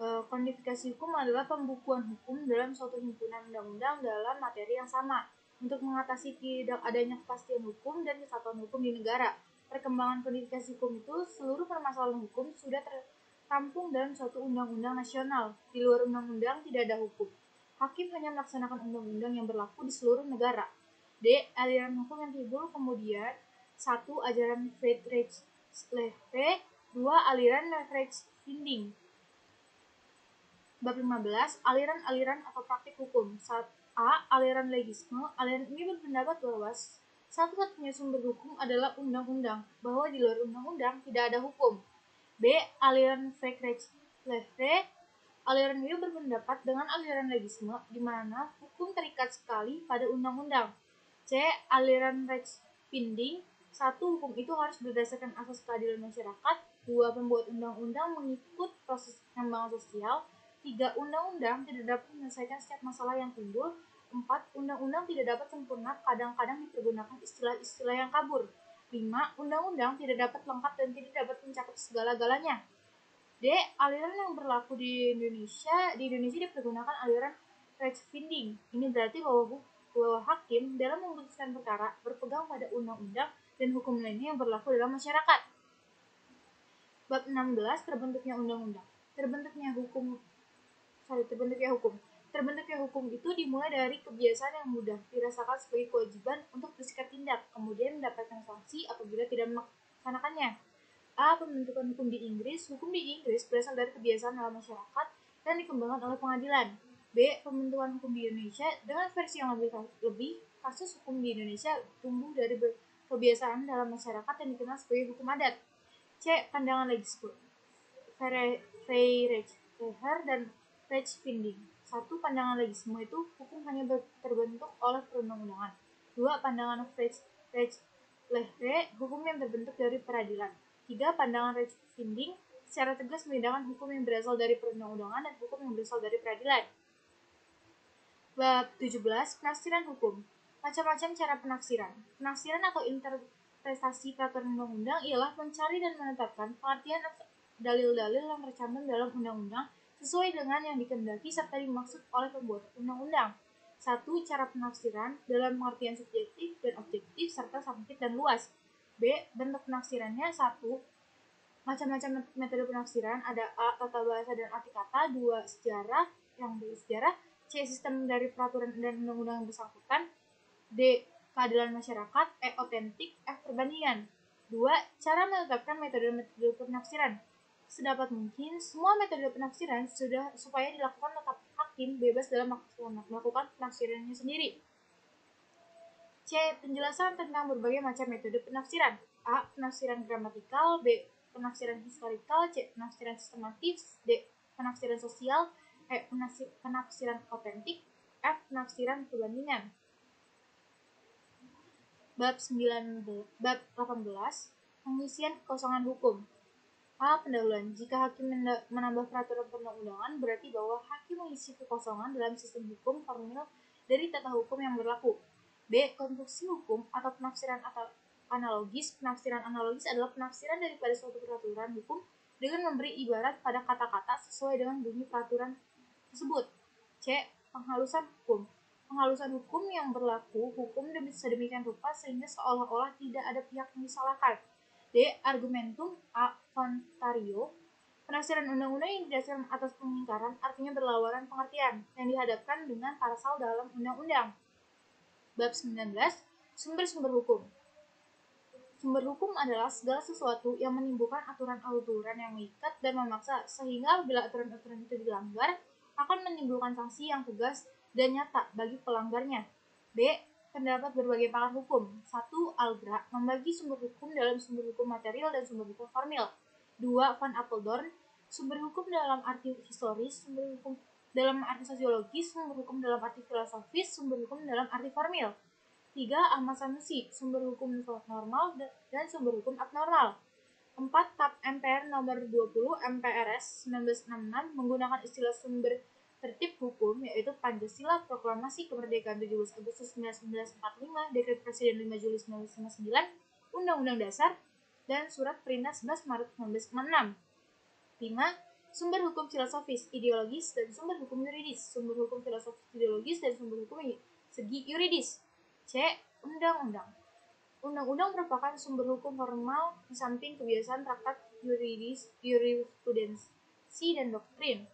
Kodifikasi hukum adalah pembukuan hukum dalam suatu himpunan undang-undang dalam materi yang sama untuk mengatasi tidak adanya kepastian hukum dan kesatuan hukum di negara. Perkembangan kodifikasi hukum itu seluruh permasalahan hukum sudah tertampung dalam suatu undang-undang nasional. Di luar undang-undang tidak ada hukum. Hakim hanya melaksanakan undang-undang yang berlaku di seluruh negara. D. Aliran hukum yang timbul kemudian. 1. Ajaran Friedrich Lefebvre. 2. Aliran Friedrich Finding. Bab 15. Aliran-aliran atau praktik hukum. A. Aliran legisme. Aliran ini berpendapat bahwa satu-satunya sumber hukum adalah undang-undang, bahwa di luar undang-undang tidak ada hukum. B. Aliran Friedrich Lefebvre. Aliran ini berpendapat dengan aliran legisme, di mana hukum terikat sekali pada undang-undang. C. Aliran Rechtsbinding. 1. Hukum itu harus berdasarkan asas keadilan masyarakat. 2. Pembuat undang-undang mengikut proses pengembangan sosial. 3. Undang-undang tidak dapat menyelesaikan setiap masalah yang timbul. 4. Undang-undang tidak dapat sempurna, kadang-kadang dipergunakan istilah-istilah yang kabur. 5. Undang-undang tidak dapat lengkap dan tidak dapat mencakup segala-galanya. D. Aliran yang berlaku di Indonesia dipergunakan aliran Rechtsbinding. Ini berarti bahwa hakim dalam memutuskan perkara berpegang pada undang-undang dan hukum lainnya yang berlaku dalam masyarakat. Bab 16. Terbentuknya undang-undang. Terbentuknya hukum itu dimulai dari kebiasaan yang mudah dirasakan sebagai kewajiban untuk bersikap tindak, kemudian mendapatkan sanksi apabila tidak melaksanakannya. A. Pembentukan hukum di Inggris. Hukum di Inggris berasal dari kebiasaan dalam masyarakat dan dikembangkan oleh pengadilan. B. Pembentukan hukum di Indonesia. Dengan versi yang lebih, kasus hukum di Indonesia tumbuh dari kebiasaan dalam masyarakat yang dikenal sebagai hukum adat. C. Pandangan legisme. Freirechther dan Rechtsbinding. 1. Pandangan legisme itu hukum hanya terbentuk oleh perundang-undangan. 2. Pandangan Lefebvre, hukum yang terbentuk dari peradilan. 3. Pandangan Rechtsbinding secara tegas membedakan hukum yang berasal dari perundang-undangan dan hukum yang berasal dari peradilan. Bab 17. Penafsiran hukum. Macam-macam cara penafsiran. Penafsiran atau interpretasi peraturan undang-undang ialah mencari dan menetapkan pengertian dalil-dalil yang tercantum dalam undang-undang sesuai dengan yang dikehendaki serta dimaksud oleh pembuat undang-undang. 1. Cara penafsiran dalam pengertian subjektif dan objektif serta sempit dan luas. B. Bentuk penafsirannya. 1. Macam-macam metode penafsiran, ada A. Tata bahasa dan arti kata. 2. Sejarah, yang B. Sejarah. C. Sistem dari peraturan dan undang-undang yang bersangkutan. D. Keadilan masyarakat. E. Otentik. F. Perbandingan. 2. Cara menetapkan metode-metode penafsiran. Sedapat mungkin, semua metode penafsiran supaya dilakukan tetap hakim bebas dalam melakukan penafsirannya sendiri. C. Penjelasan tentang berbagai macam metode penafsiran. A. Penafsiran gramatikal. B. Penafsiran historikal. C. Penafsiran sistematis. D. Penafsiran sosial. E. Penafsiran otentik. F. Penafsiran perbandingan. Bab 18. Pengisian kekosongan hukum. A. Pendahuluan. Jika hakim menambah peraturan perundang-undangan, berarti bahwa hakim mengisi kekosongan dalam sistem hukum formil dari tata hukum yang berlaku. B. Konstruksi hukum atau penafsiran analogis. Penafsiran analogis adalah penafsiran daripada suatu peraturan hukum dengan memberi ibarat pada kata-kata sesuai dengan bunyi peraturan tersebut. C. Penghalusan hukum. Penghalusan hukum yang berlaku hukum sedemikian rupa sehingga seolah-olah tidak ada pihak yang disalahkan. D. Argumentum a contrario. Penafsiran undang-undang yang didasarkan atas pengingkaran artinya berlawanan pengertian yang dihadapkan dengan pasal dalam undang-undang. Bab 19. Sumber-sumber hukum. Sumber hukum adalah segala sesuatu yang menimbulkan aturan-aturan yang mengikat dan memaksa sehingga bila aturan-aturan itu dilanggar akan menimbulkan sanksi yang tegas dan nyata bagi pelanggarnya. B. Terdapat berbagai pakar hukum. 1. Algra membagi sumber hukum dalam sumber hukum material dan sumber hukum formil. 2. Van Apeldoorn sumber hukum dalam arti historis, sumber hukum dalam arti sosiologis, sumber hukum dalam arti filosofis, sumber hukum dalam arti formil. 3. Ahmad Sanusi sumber hukum normal dan sumber hukum abnormal. 4. TAP MPR nomor 20 MPRS 1966 menggunakan istilah sumber tertib hukum yaitu Pancasila, Proklamasi Kemerdekaan 17 Agustus 1945, Dekret Presiden 5 Juli 1959, Undang-Undang Dasar, dan Surat Perintah 11 Maret 1966. 5. Sumber hukum filosofis, ideologis, dan sumber hukum yuridis. Sumber hukum filosofis, ideologis, dan sumber hukum segi yuridis. C. Undang-undang. Undang-undang merupakan sumber hukum formal di samping kebiasaan traktat yuridis, jurisprudensi, dan doktrin.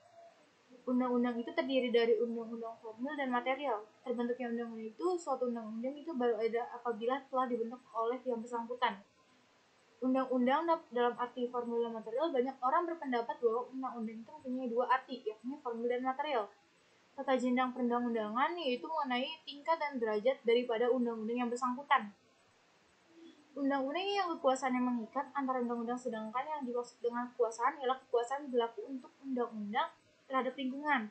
Undang-undang itu terdiri dari undang-undang formil dan material. Terbentuknya undang-undang itu, suatu undang-undang itu baru ada apabila telah dibentuk oleh yang bersangkutan. Undang-undang dalam arti formil dan material, banyak orang berpendapat bahwa undang-undang itu mempunyai dua arti, yakni formil dan material. Tata jenjang perundang-undangan yaitu mengenai tingkat dan derajat daripada undang-undang yang bersangkutan. Undang-undang yang kekuasaannya mengikat antara undang-undang, sedangkan yang dimaksud dengan kekuasaan ialah kekuasaan berlaku untuk undang-undang terhadap lingkungan.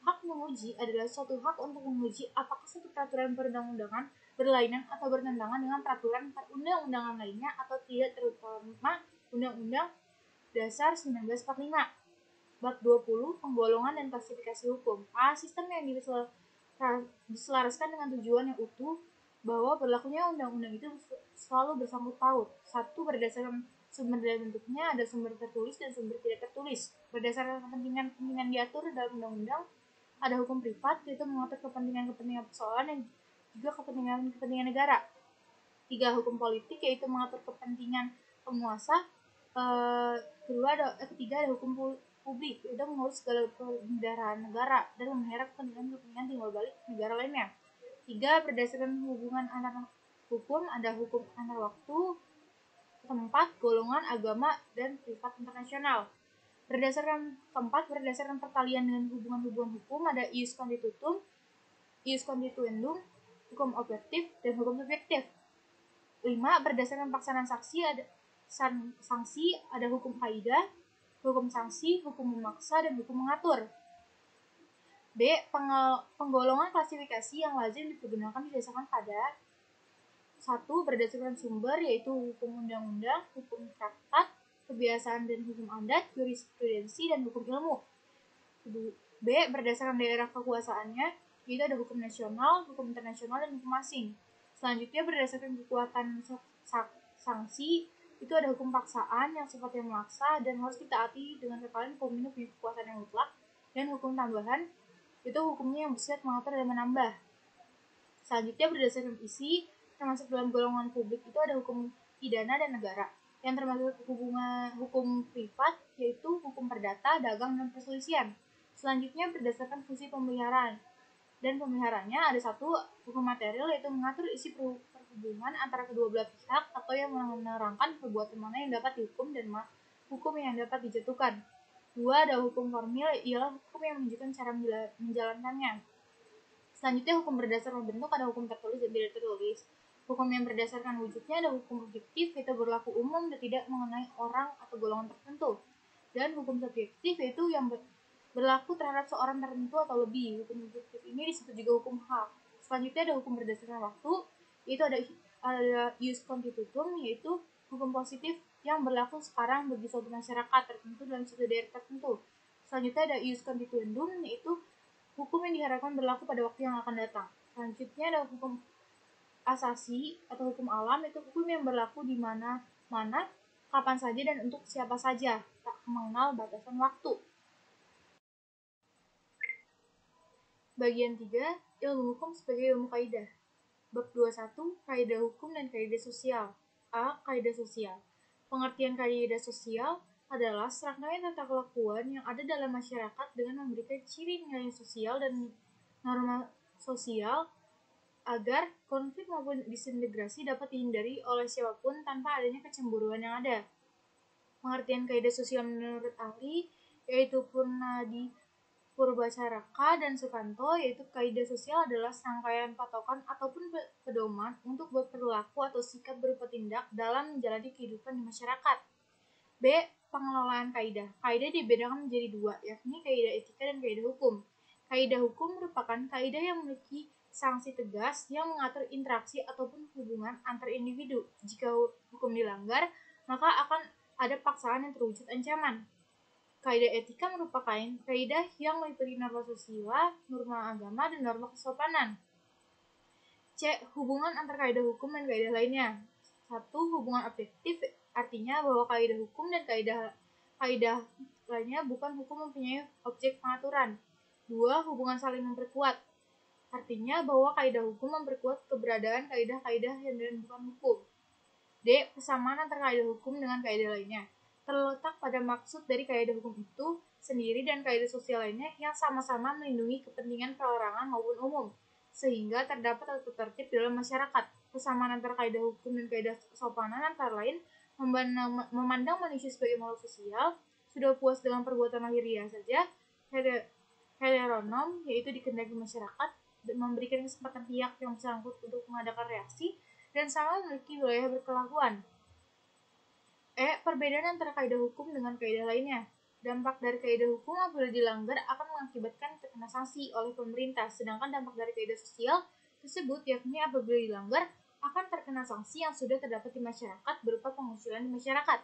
Hak menguji adalah suatu hak untuk menguji apakah suatu peraturan perundang-undangan berlainan atau bertentangan dengan peraturan perundang-undangan lainnya atau tidak, terutama Undang-Undang Dasar 1945. Bab 20. Penggolongan dan klasifikasi hukum. A. Sistem yang diselaraskan dengan tujuan yang utuh bahwa berlakunya undang-undang itu selalu bersangkut paut. 1. Berdasarkan sumber dan bentuknya, ada sumber tertulis dan sumber tidak tertulis. Berdasarkan kepentingan-kepentingan diatur dalam undang-undang, ada hukum privat, yaitu mengatur kepentingan-kepentingan persoalan dan juga kepentingan-kepentingan negara. 3. Hukum politik, yaitu mengatur kepentingan penguasa. Ketiga ada hukum publik, yaitu mengurus segala penyelenggaraan negara dan memelihara kepentingan timbal balik negara lainnya. 3. Berdasarkan hubungan antar hukum, ada hukum antar waktu, tempat, golongan, agama, dan privat internasional. Berdasarkan perkalian dengan hubungan-hubungan hukum, ada ius constitutum, ius constituendum, hukum objektif, dan hukum subjektif. 5. Berdasarkan pelaksanaan sanksi, ada hukum kaidah, hukum sanksi, hukum memaksa, dan hukum mengatur. B. Penggolongan klasifikasi yang lazim dipergunakan didasarkan pada 1. Berdasarkan sumber, yaitu hukum undang-undang, hukum traktat, kebiasaan dan hukum adat, jurisprudensi, dan hukum ilmu. B. Berdasarkan daerah kekuasaannya, yaitu ada hukum nasional, hukum internasional, dan hukum asing. Selanjutnya, berdasarkan kekuatan sanksi, itu ada hukum paksaan yang sifatnya memaksa dan harus ditaati dengan kekalian hukum ini punya kekuasaan yang mutlak, dan hukum tambahan, itu hukumnya yang bersifat mengatur dan menambah. Selanjutnya, berdasarkan isi, termasuk dalam golongan publik itu ada hukum pidana dan negara, yang termasuk hukum privat, yaitu hukum perdata, dagang, dan perselisihan. Selanjutnya, berdasarkan fungsi pemeliharaan dan pemeliharaannya, ada 1. Hukum material, yaitu mengatur isi perhubungan antara kedua belah pihak atau yang menerangkan perbuatan mana yang dapat dihukum dan hukum yang dapat dijatuhkan. 2. Ada hukum formil, ialah hukum yang menunjukkan cara menjalankannya. Selanjutnya, hukum berdasarkan bentuk, ada hukum tertulis dan tidak tertulis. Hukum yang berdasarkan wujudnya ada hukum objektif, yaitu berlaku umum dan tidak mengenai orang atau golongan tertentu. Dan hukum subjektif, yaitu yang berlaku terhadap seorang tertentu atau lebih. Hukum objektif ini disebut juga hukum hak. Selanjutnya ada hukum berdasarkan waktu, yaitu ada ius constitutum, yaitu hukum positif yang berlaku sekarang bagi suatu masyarakat tertentu dalam suatu daerah tertentu. Selanjutnya ada ius constituendum, yaitu hukum yang diharapkan berlaku pada waktu yang akan datang. Selanjutnya ada hukum asasi atau hukum alam itu hukum yang berlaku di mana-mana, kapan saja dan untuk siapa saja, tak mengenal batasan waktu. Bagian 3, ilmu hukum sebagai ilmu kaidah. Bab 21, kaidah hukum dan kaidah sosial. A. Kaidah sosial. Pengertian kaidah sosial adalah serangkaian tata kelakuan yang ada dalam masyarakat dengan memberikan ciri nilai sosial dan norma sosial agar konflik maupun disintegrasi dapat dihindari oleh siapapun tanpa adanya kecemburuan yang ada. Pengertian kaidah sosial menurut ahli yaitu Purnadi Purbacaraka dan Sukanto, yaitu kaidah sosial adalah serangkaian patokan ataupun pedoman untuk berperilaku atau sikap berupa tindak dalam menjalani kehidupan di masyarakat. B. Pengelolaan kaidah. Kaidah dibedakan menjadi dua, yakni kaidah etika dan kaidah hukum. Kaidah hukum merupakan kaidah yang memiliki sanksi tegas yang mengatur interaksi ataupun hubungan antar individu. Jika hukum dilanggar, maka akan ada paksaan yang terwujud ancaman. Kaidah etika merupakan kaidah yang meliputi norma sosial, norma agama, dan norma kesopanan. C. Hubungan antar kaidah hukum dan kaidah lainnya. 1. Hubungan objektif, artinya bahwa kaidah hukum dan kaidah lainnya bukan hukum mempunyai objek pengaturan. 2. Hubungan saling memperkuat, artinya bahwa kaidah hukum memperkuat keberadaan kaidah-kaidah yang bukan hukum. D. Persamaan antara kaidah hukum dengan kaidah lainnya terletak pada maksud dari kaidah hukum itu sendiri dan kaidah sosial lainnya yang sama-sama melindungi kepentingan perorangan maupun umum, sehingga terdapat tata tertib dalam masyarakat. Persamaan antara kaidah hukum dan kaidah kesopanan antara lain memandang manusia sebagai makhluk sosial, sudah puas dengan perbuatan lahiriah saja, heteronom, yaitu dikehendaki masyarakat, dan memberikan kesempatan pihak yang bersangkutan untuk mengadakan reaksi, dan sama memiliki wilayah berkelakuan. Perbedaan antara kaidah hukum dengan kaidah lainnya. Dampak dari kaidah hukum apabila dilanggar akan mengakibatkan terkena sanksi oleh pemerintah, sedangkan dampak dari kaidah sosial tersebut yakni apabila dilanggar akan terkena sanksi yang sudah terdapat di masyarakat berupa pengusiran di masyarakat.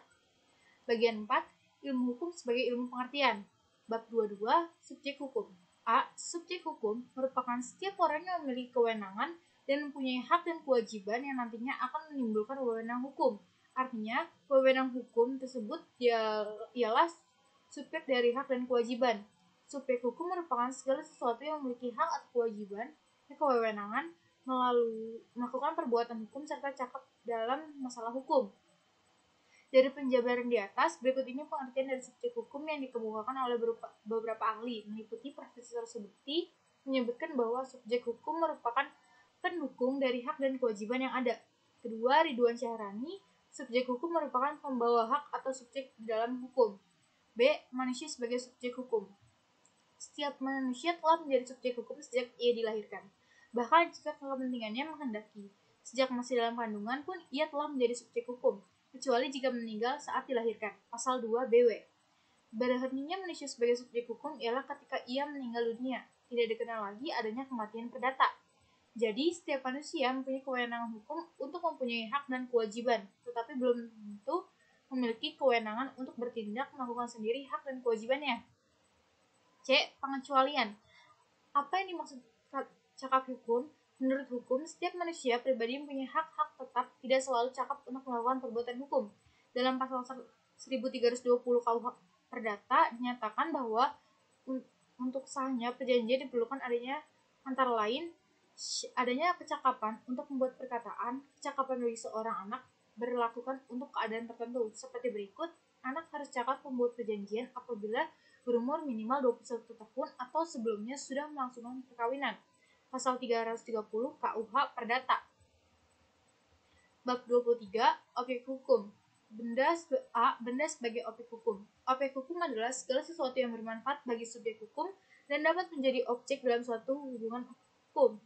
Bagian 4, ilmu hukum sebagai ilmu pengertian. Bab 22, subjek hukum. A. Subjek hukum merupakan setiap orang yang memiliki kewenangan dan mempunyai hak dan kewajiban yang nantinya akan menimbulkan wewenang hukum. Artinya, wewenang hukum tersebut ialah subjek dari hak dan kewajiban. Subjek hukum merupakan segala sesuatu yang memiliki hak atau kewajiban, kewenangan, melakukan perbuatan hukum serta cakap dalam masalah hukum. Dari penjabaran di atas, berikut ini pengertian dari subjek hukum yang dikemukakan oleh beberapa ahli, meliputi Profesor Subekti menyebutkan bahwa subjek hukum merupakan pendukung dari hak dan kewajiban yang ada. Kedua, Ridwan Syahrani, subjek hukum merupakan pembawa hak atau subjek dalam hukum. B. Manusia sebagai subjek hukum. Setiap manusia telah menjadi subjek hukum sejak ia dilahirkan. Bahkan jika kepentingannya menghendaki, sejak masih dalam kandungan pun ia telah menjadi subjek hukum, kecuali jika meninggal saat dilahirkan. Pasal 2 BW. Berhentinya manusia sebagai subjek hukum ialah ketika ia meninggal dunia, tidak dikenal lagi adanya kematian perdata. Jadi, setiap manusia mempunyai kewenangan hukum untuk mempunyai hak dan kewajiban, tetapi belum tentu memiliki kewenangan untuk bertindak melakukan sendiri hak dan kewajibannya. C. Pengecualian. Apa yang dimaksud cakap hukum? Menurut hukum, setiap manusia pribadi mempunyai hak-hak tetap tidak selalu cakap untuk melakukan perbuatan hukum. Dalam pasal 1320 KUH Perdata dinyatakan bahwa untuk sahnya perjanjian diperlukan adanya antara lain adanya kecakapan untuk membuat perkataan, kecakapan bagi seorang anak berlakukan untuk keadaan tertentu, seperti berikut. Anak harus cakap membuat perjanjian apabila berumur minimal 21 tahun atau sebelumnya sudah melangsungkan perkawinan. Pasal 330 KUH Perdata. Bab 23, objek hukum. Benda sebagai objek hukum. Objek hukum adalah segala sesuatu yang bermanfaat bagi subjek hukum dan dapat menjadi objek dalam suatu hubungan hukum.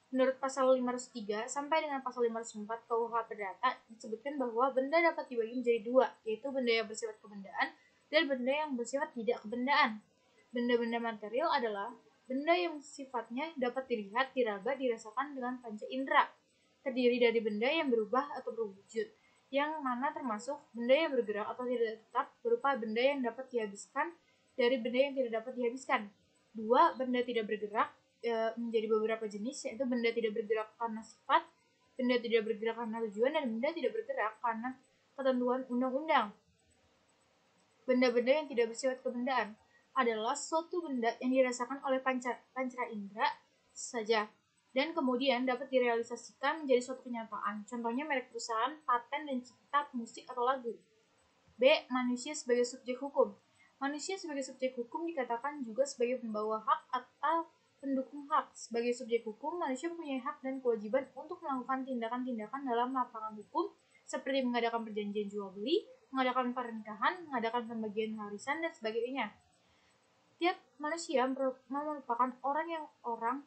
Menurut pasal 503 sampai dengan pasal 504 KUH Perdata disebutkan bahwa benda dapat dibagi menjadi dua, yaitu benda yang bersifat kebendaan dan benda yang bersifat tidak kebendaan. Benda-benda material adalah benda yang sifatnya dapat dilihat, diraba, dirasakan dengan panca indera. Terdiri dari benda yang berubah atau berwujud, yang mana termasuk benda yang bergerak atau tidak tetap berupa benda yang dapat dihabiskan dari benda yang tidak dapat dihabiskan. 2. Benda tidak bergerak menjadi beberapa jenis, yaitu benda tidak bergerak karena sifat, benda tidak bergerak karena tujuan, dan benda tidak bergerak karena ketentuan undang-undang. Benda-benda yang tidak bersifat kebendaan adalah suatu benda yang dirasakan oleh panca indera saja, dan kemudian dapat direalisasikan menjadi suatu kenyataan. Contohnya merek perusahaan, paten, dan cipta musik atau lagu. B. Manusia sebagai subjek hukum. Manusia sebagai subjek hukum dikatakan juga sebagai pembawa hak atau pendukung hak. Sebagai subjek hukum, manusia mempunyai hak dan kewajiban untuk melakukan tindakan-tindakan dalam lapangan hukum, seperti mengadakan perjanjian jual beli, mengadakan pernikahan, mengadakan pembagian warisan, dan sebagainya. Tiap manusia merupakan orang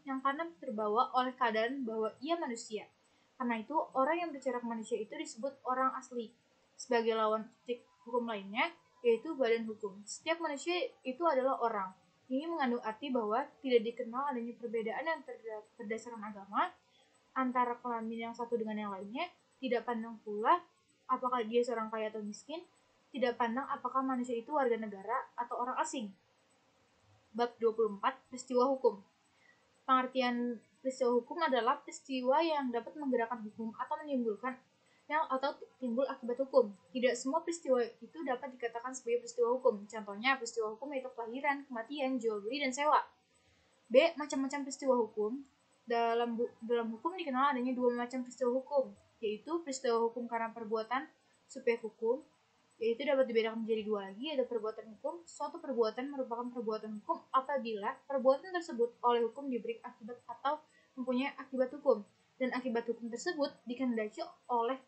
yang karena terbawa oleh keadaan bahwa ia manusia. Karena itu, orang yang bercorak manusia itu disebut orang asli. Sebagai lawan subjek hukum lainnya, yaitu badan hukum. Setiap manusia itu adalah orang. Ini mengandung arti bahwa tidak dikenal adanya perbedaan yang berdasarkan agama antara kelamin yang satu dengan yang lainnya, tidak pandang pula apakah dia seorang kaya atau miskin, tidak pandang apakah manusia itu warga negara atau orang asing. Bab 24, peristiwa hukum. Pengertian peristiwa hukum adalah peristiwa yang dapat menggerakkan hukum atau menimbulkan atau timbul akibat hukum. Tidak semua peristiwa itu dapat dikatakan sebagai peristiwa hukum. Contohnya peristiwa hukum yaitu kelahiran, kematian, jual beli, dan sewa. B. Macam-macam peristiwa hukum. Dalam hukum dikenal adanya dua macam peristiwa hukum, yaitu peristiwa hukum karena perbuatan subjek hukum, yaitu dapat dibedakan menjadi dua lagi, yaitu perbuatan hukum. Suatu perbuatan merupakan perbuatan hukum apabila perbuatan tersebut oleh hukum diberi akibat atau mempunyai akibat hukum, dan akibat hukum tersebut dikehendaki oleh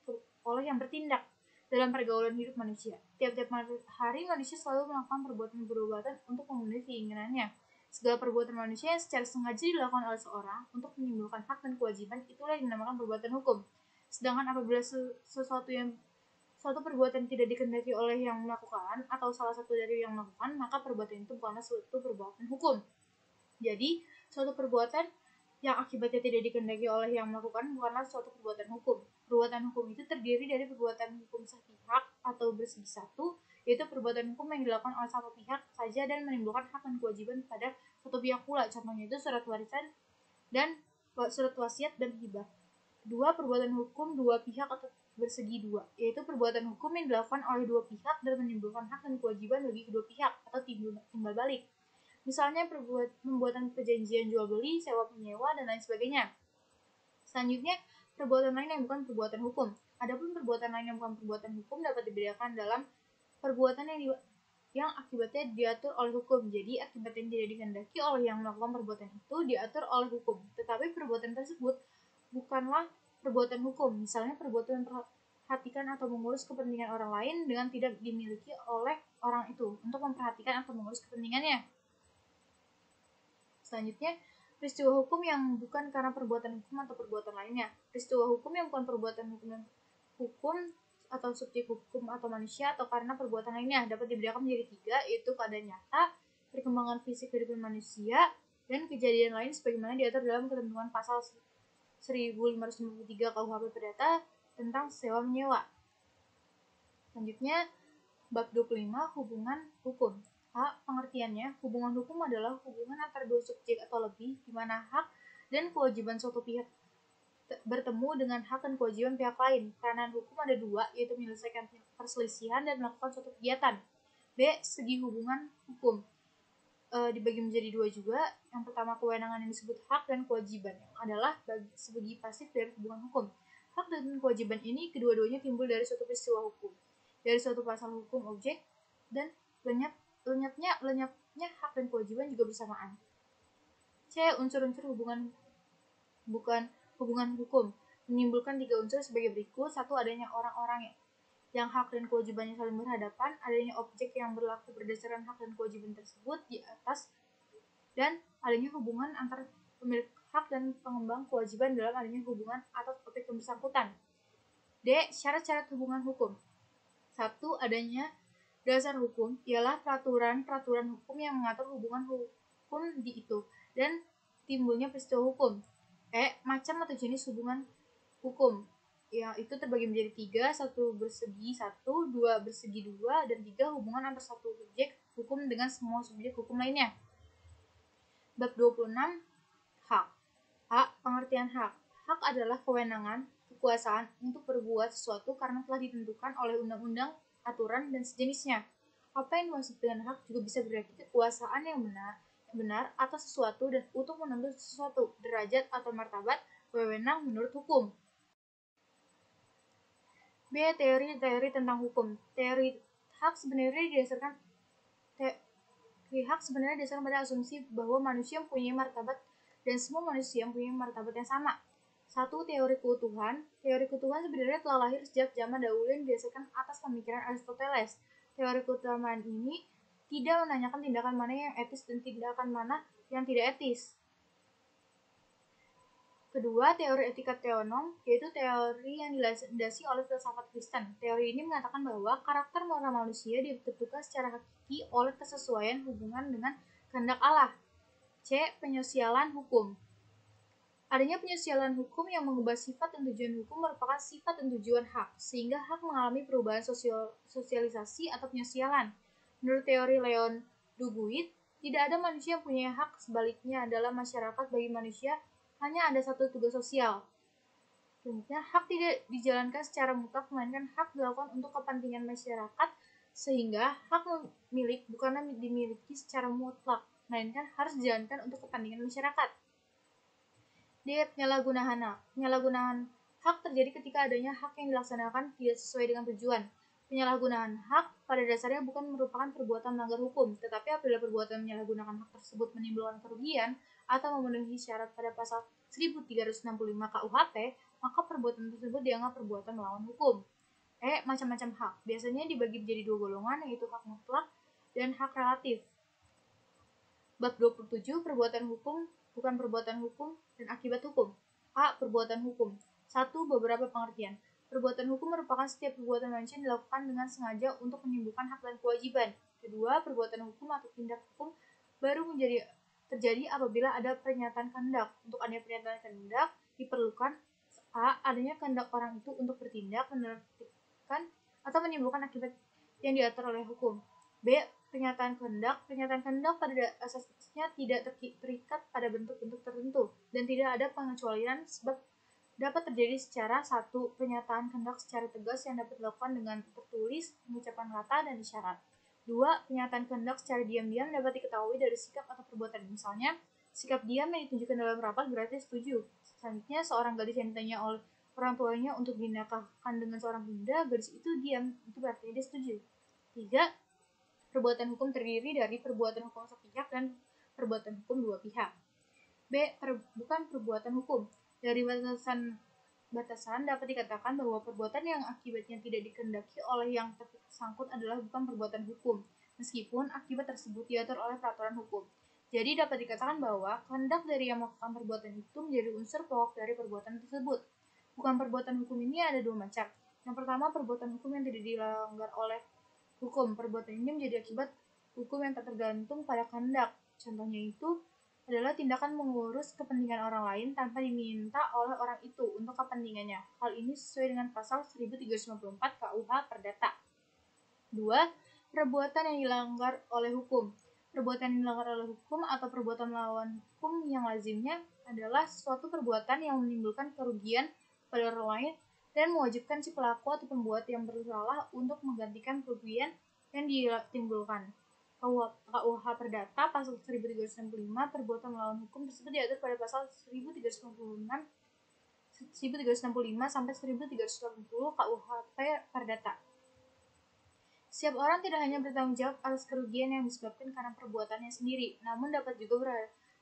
yang bertindak. Dalam pergaulan hidup manusia, tiap-tiap hari manusia selalu melakukan perbuatan untuk memenuhi keinginannya. Segala perbuatan manusia yang secara sengaja dilakukan oleh seorang untuk menimbulkan hak dan kewajiban, itulah yang dinamakan perbuatan hukum. Sedangkan apabila suatu perbuatan tidak dikehendaki oleh yang melakukan atau salah satu dari yang melakukan, maka perbuatan itu bukanlah suatu perbuatan hukum. Jadi, suatu perbuatan yang akibatnya tidak dikehendaki oleh yang melakukan bukanlah suatu perbuatan hukum. Perbuatan hukum itu terdiri dari perbuatan hukum sepihak atau bersegi satu, yaitu perbuatan hukum yang dilakukan oleh satu pihak saja dan menimbulkan hak dan kewajiban pada satu pihak pula. Contohnya itu surat warisan dan surat wasiat dan hibah. Dua, perbuatan hukum dua pihak atau bersegi dua, yaitu perbuatan hukum yang dilakukan oleh dua pihak dan menimbulkan hak dan kewajiban bagi kedua pihak atau timbal balik. Misalnya pembuatan perjanjian jual beli, sewa penyewa, dan lain sebagainya. Selanjutnya, perbuatan lain yang bukan perbuatan hukum. Adapun perbuatan lain yang bukan perbuatan hukum dapat dibedakan dalam perbuatan yang akibatnya diatur oleh hukum. Jadi, akibat yang tidak dikehendaki oleh yang melakukan perbuatan itu diatur oleh hukum. Tetapi perbuatan tersebut bukanlah perbuatan hukum. Misalnya perbuatan memperhatikan atau mengurus kepentingan orang lain dengan tidak dimiliki oleh orang itu untuk memperhatikan atau mengurus kepentingannya. Selanjutnya, peristiwa hukum yang bukan karena perbuatan hukum atau perbuatan lainnya. Peristiwa hukum yang bukan perbuatan hukum atau subjek hukum atau manusia atau karena perbuatan lainnya dapat dibedakan menjadi tiga, yaitu keadaan nyata, perkembangan fisik kehidupan manusia, dan kejadian lain sebagaimana diatur dalam ketentuan pasal 1553 KUHP Perdata tentang sewa menyewa. Selanjutnya, bab 25, hubungan hukum. A. Pengertiannya, hubungan hukum adalah hubungan antara dua subjek atau lebih, di mana hak dan kewajiban suatu pihak bertemu dengan hak dan kewajiban pihak lain. Peranan hukum ada dua, yaitu menyelesaikan perselisihan dan melakukan suatu kegiatan. B. Segi hubungan hukum dibagi menjadi dua juga. Yang pertama, kewenangan yang disebut hak dan kewajiban, yang adalah segi pasif dari hubungan hukum. Hak dan kewajiban ini kedua-duanya timbul dari suatu peristiwa hukum, dari suatu pasal hukum objek, dan lenyapnya hak dan kewajiban juga bersamaan. C. Unsur-unsur hubungan hukum menimbulkan tiga unsur sebagai berikut. Satu, adanya orang-orang yang hak dan kewajibannya saling berhadapan, adanya objek yang berlaku berdasarkan hak dan kewajiban tersebut di atas, dan adanya hubungan antar pemilik hak dan pengembang kewajiban dalam adanya hubungan atas objek yang bersangkutan. D. Syarat-syarat hubungan hukum. 1. Adanya dasar hukum, ialah peraturan-peraturan hukum yang mengatur hubungan hukum di itu, dan timbulnya peristiwa hukum. Macam atau jenis hubungan hukum, ya itu terbagi menjadi tiga. 1 bersegi 1, 2 bersegi 2, dan 3 hubungan antar satu subjek hukum dengan semua subjek hukum lainnya. Bab 26, hak. A. Pengertian hak. Hak adalah kewenangan, kekuasaan untuk berbuat sesuatu karena telah ditentukan oleh undang-undang, aturan, dan sejenisnya. Apa yang dimaksud dengan hak juga bisa berarti kekuasaan yang benar atas sesuatu dan untuk menuntut sesuatu, derajat atau martabat, wewenang menurut hukum. B. Teori-teori tentang hukum. Teori hak sebenarnya didasarkan pada asumsi bahwa manusia mempunyai martabat dan semua manusia mempunyai martabat yang sama. 1. Teori keutuhan. Teori keutuhan sebenarnya telah lahir sejak zaman dahulu yang didasarkan atas pemikiran Aristoteles. Teori keutuhan ini tidak menanyakan tindakan mana yang etis dan tindakan mana yang tidak etis. Kedua, teori etika teonom, yaitu teori yang dilandasi oleh filsafat Kristen. Teori ini mengatakan bahwa karakter moral manusia ditentukan secara hakiki oleh kesesuaian hubungan dengan kehendak Allah. C. Penyosialan hukum. Adanya penyosialan hukum yang mengubah sifat dan tujuan hukum merupakan sifat dan tujuan hak, sehingga hak mengalami perubahan sosialisasi atau penyosialan. Menurut teori Leon Duguid, tidak ada manusia yang punya hak, sebaliknya dalam masyarakat bagi manusia hanya ada satu tugas sosial. Selanjutnya, hak tidak dijalankan secara mutlak, melainkan hak dilakukan untuk kepentingan masyarakat, sehingga hak milik bukanlah dimiliki secara mutlak, melainkan harus dijalankan untuk kepentingan masyarakat. D. Penyalahgunaan hak. Penyalahgunaan hak terjadi ketika adanya hak yang dilaksanakan tidak sesuai dengan tujuan. Penyalahgunaan hak pada dasarnya bukan merupakan perbuatan melanggar hukum, tetapi apabila perbuatan menyalahgunakan hak tersebut menimbulkan kerugian atau memenuhi syarat pada pasal 1365 KUHP, maka perbuatan tersebut dianggap perbuatan melawan hukum. Macam-macam hak. Biasanya dibagi menjadi dua golongan, yaitu hak mutlak dan hak relatif. Bab 27, perbuatan hukum, bukan perbuatan hukum, dan akibat hukum. A. Perbuatan hukum. 1. Beberapa pengertian. Perbuatan hukum merupakan setiap perbuatan manusia yang dilakukan dengan sengaja untuk menimbulkan hak dan kewajiban. Kedua, perbuatan hukum atau tindak hukum baru terjadi apabila ada pernyataan kehendak. Untuk adanya pernyataan kehendak diperlukan A. Adanya kehendak orang itu untuk bertindak, menertibkan, atau menimbulkan akibat yang diatur oleh hukum. B. Pernyataan kehendak. Pernyataan kehendak pada asasnya tidak terikat pada bentuk-bentuk tertentu dan tidak ada pengecualian sebab dapat terjadi secara satu pernyataan kehendak secara tegas yang dapat dilakukan dengan tertulis, pengucapan kata, dan isyarat. 2. Pernyataan kehendak secara diam-diam dapat diketahui dari sikap atau perbuatan. Misalnya, sikap diam yang ditunjukkan dalam rapat berarti setuju. Selanjutnya, seorang gadis yang ditanya oleh orang tuanya untuk dinikahkan dengan seorang pemuda, gadis itu diam, itu berarti dia setuju. 3. Perbuatan hukum terdiri dari perbuatan hukum sepihak dan perbuatan hukum dua pihak. B. Bukan perbuatan hukum. Dari batasan dapat dikatakan bahwa perbuatan yang akibatnya tidak dikehendaki oleh yang tersangkut adalah bukan perbuatan hukum, meskipun akibat tersebut diatur oleh peraturan hukum. Jadi dapat dikatakan bahwa kehendak dari yang melakukan perbuatan itu menjadi unsur pokok dari perbuatan tersebut. Bukan perbuatan hukum ini ada dua macam. Yang pertama, perbuatan hukum yang tidak dilanggar oleh hukum. Perbuatan ini menjadi akibat hukum yang tak tergantung pada kehendak. Contohnya itu adalah tindakan mengurus kepentingan orang lain tanpa diminta oleh orang itu untuk kepentingannya. Hal ini sesuai dengan pasal 1354 KUH Perdata. 2. Perbuatan yang dilanggar oleh hukum. Perbuatan yang dilanggar oleh hukum atau perbuatan melawan hukum yang lazimnya adalah suatu perbuatan yang menimbulkan kerugian pada orang lain dan mewajibkan si pelaku atau pembuat yang bersalah untuk menggantikan kerugian yang ditimbulkan. KUH Perdata pasal 1365 perbuatan melawan hukum tersebut diatur pada pasal 1365 sampai 1380 KUHP Perdata. Setiap orang tidak hanya bertanggung jawab atas kerugian yang disebabkan karena perbuatannya sendiri, namun dapat juga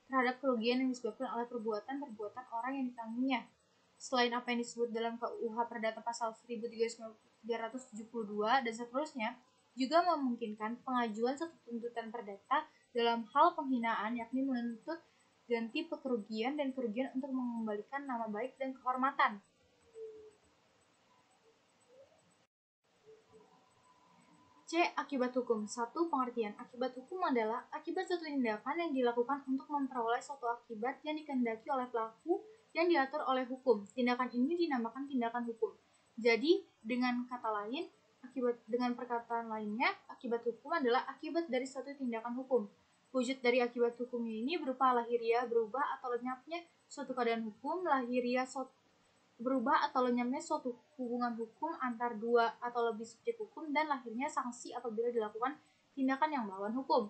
terhadap kerugian yang disebabkan oleh perbuatan orang yang ditanggungnya. Selain apa yang disebut dalam KUH Perdata pasal 1372 dan seterusnya, juga memungkinkan pengajuan suatu tuntutan perdata dalam hal penghinaan, yakni menuntut ganti kerugian dan kerugian untuk mengembalikan nama baik dan kehormatan. C. Akibat hukum. 1. Pengertian. Akibat hukum adalah akibat suatu tindakan yang dilakukan untuk memperoleh suatu akibat yang dikehendaki oleh pelaku yang diatur oleh hukum. Tindakan ini dinamakan tindakan hukum. Jadi, dengan perkataan lainnya, akibat hukum adalah akibat dari suatu tindakan hukum. Wujud dari akibat hukumnya ini berupa lahiriah berubah atau lenyapnya suatu keadaan hukum, lahiriah berubah atau lenyapnya suatu hubungan hukum antar dua atau lebih subjek hukum, dan lahirnya sanksi apabila dilakukan tindakan yang melawan hukum.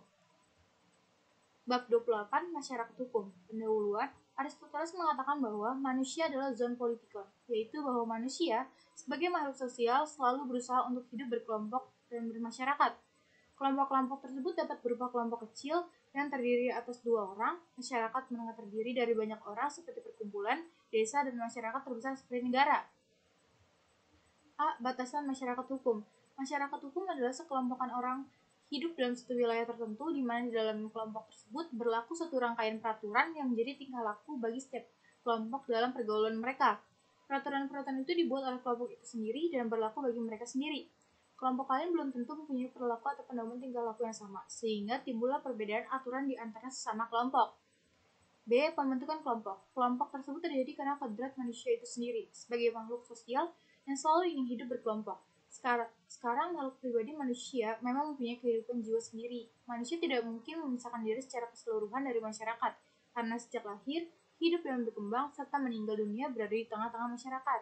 Bab 28 Masyarakat Hukum. Pendahuluan, Aristoteles mengatakan bahwa manusia adalah zoon politikon, yaitu bahwa manusia sebagai makhluk sosial selalu berusaha untuk hidup berkelompok dan bermasyarakat. Kelompok-kelompok tersebut dapat berupa kelompok kecil yang terdiri atas 2 orang, masyarakat menengah terdiri dari banyak orang seperti perkumpulan, desa, dan masyarakat terbesar seperti negara. A. Batasan masyarakat hukum. Masyarakat hukum adalah sekelompokan orang hidup dalam satu wilayah tertentu di mana di dalam kelompok tersebut berlaku suatu rangkaian peraturan yang menjadi tingkah laku bagi setiap kelompok dalam pergaulan mereka. Peraturan-peraturan itu dibuat oleh kelompok itu sendiri dan berlaku bagi mereka sendiri. Kelompok lain belum tentu mempunyai perilaku atau pedoman tingkah laku yang sama, sehingga timbullah perbedaan aturan di antara sesama kelompok. B. Pembentukan kelompok. Kelompok tersebut terjadi karena kodrat manusia itu sendiri, sebagai makhluk sosial yang selalu ingin hidup berkelompok. Sekarang makhluk pribadi manusia memang mempunyai kehidupan jiwa sendiri. Manusia tidak mungkin memisahkan diri secara keseluruhan dari masyarakat, karena sejak lahir, hidup dan berkembang, serta meninggal dunia berada di tengah-tengah masyarakat.